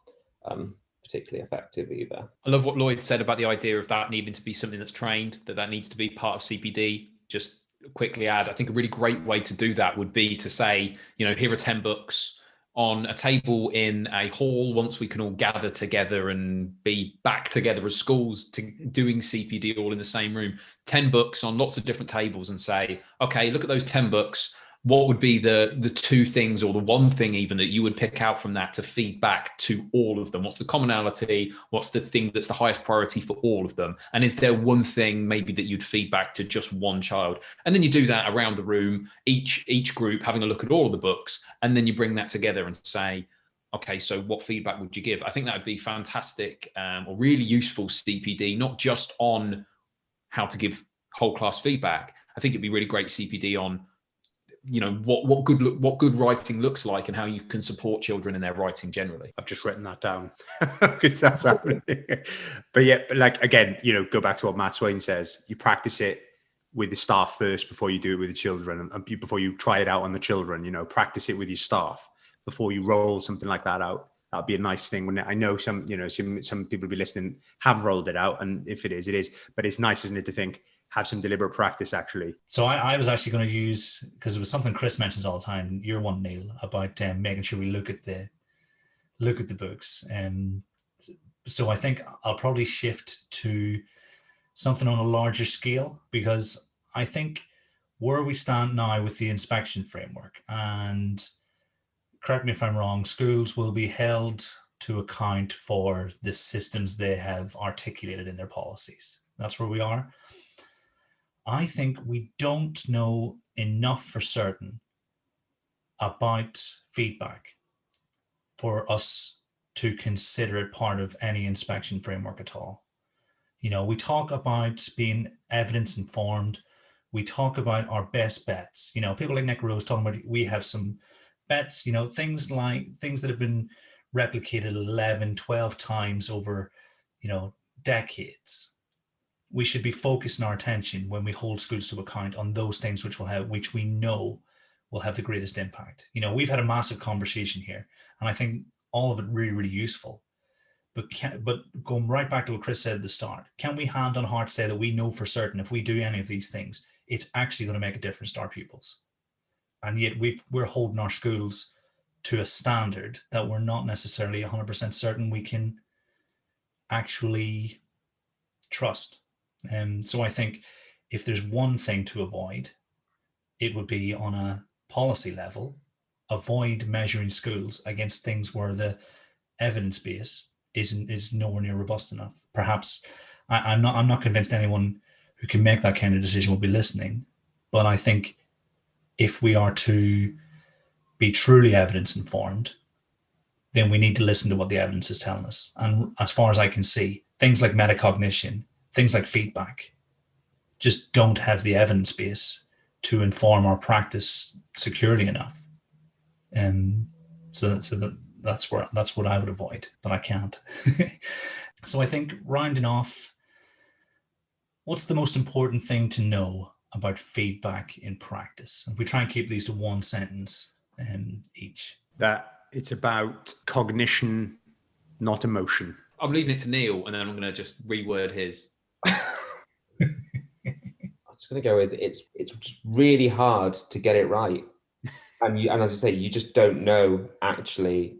particularly effective either. I love what Lloyd said about the idea of that needing to be something that's trained, that needs to be part of CPD. Just quickly add, I think a really great way to do that would be to say, here are 10 books on a table in a hall once we can all gather together and be back together as schools to doing CPD all in the same room. 10 books on lots of different tables and say, okay, look at those 10 books. What would be the two things or the one thing even that you would pick out from that to feed back to all of them? What's the commonality? What's the thing that's the highest priority for all of them? And is there one thing maybe that you'd feed back to just one child? And then you do that around the room, each group having a look at all of the books, and then you bring that together and say, okay, so what feedback would you give? I think that would be fantastic or really useful CPD, not just on how to give whole class feedback. I think it'd be really great CPD on what good writing looks like and how you can support children in their writing generally. I've just written that down because that's happening. But like, again, go back to what Matt Swain says. You practice it with the staff first before you do it with the children, and before you try it out on the children. Practice it with your staff before you roll something like that out. That'd be a nice thing. When I know some people will be listening have rolled it out, and if it is. But it's nice, isn't it, to think, have some deliberate practice actually. So I was actually going to use, because it was something Chris mentions all the time, your one, Neil, about making sure we look at the books. So I think I'll probably shift to something on a larger scale, because I think where we stand now with the inspection framework, and correct me if I'm wrong, schools will be held to account for the systems they have articulated in their policies. That's where we are. I think we don't know enough for certain about feedback for us to consider it part of any inspection framework at all. We talk about being evidence informed. We talk about our best bets. People like Nick Rose talking about we have some bets, things that have been replicated 11, 12 times over, decades. We should be focusing our attention when we hold schools to account on those things which we know will have the greatest impact. We've had a massive conversation here, and I think all of it really, really useful. But going right back to what Chris said at the start, can we hand on heart say that we know for certain if we do any of these things, it's actually going to make a difference to our pupils? And yet we're holding our schools to a standard that we're not necessarily 100% certain we can actually trust. So I think if there's one thing to avoid, it would be on a policy level, avoid measuring schools against things where the evidence base is nowhere near robust enough. Perhaps I'm not convinced anyone who can make that kind of decision will be listening, but I think if we are to be truly evidence informed, then we need to listen to what the evidence is telling us. And as far as I can see, things like metacognition, things like feedback, just don't have the evidence base to inform our practice securely enough. So that's what I would avoid, but I can't. So I think rounding off, what's the most important thing to know about feedback in practice? If we try and keep these to one sentence each. That it's about cognition, not emotion. I'm leaving it to Neil, and then I'm going to just reword his. I'm just going to go with it's just really hard to get it right. And as I say, you just don't know actually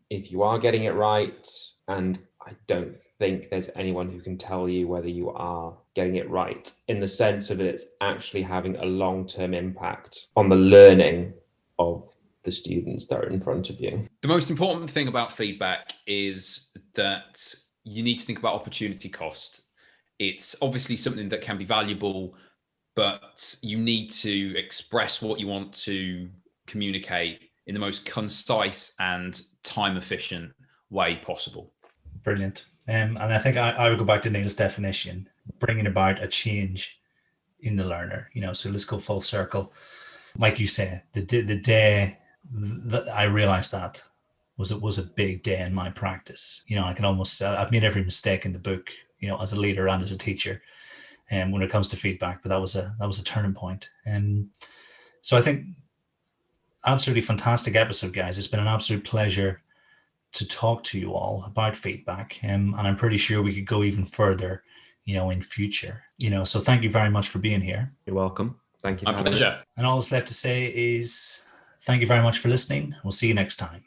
if you are getting it right. And I don't think there's anyone who can tell you whether you are getting it right, in the sense of it's actually having a long-term impact on the learning of the students that are in front of you. The most important thing about feedback is that you need to think about opportunity cost. It's obviously something that can be valuable, but you need to express what you want to communicate in the most concise and time efficient way possible. Brilliant. And I think I would go back to Neil's definition, bringing about a change in the learner, so let's go full circle. Like you say, the day I realized that was a big day in my practice. You know, I can almost I've made every mistake in the book, you know, as a leader and as a teacher, and when it comes to feedback, but that was a turning point. And so I think absolutely fantastic episode, guys. It's been an absolute pleasure to talk to you all about feedback, and I'm pretty sure we could go even further, you know, in future. You know, so thank you very much for being here. You're welcome. Thank you. My pleasure. And all that's left to say is thank you very much for listening. We'll see you next time.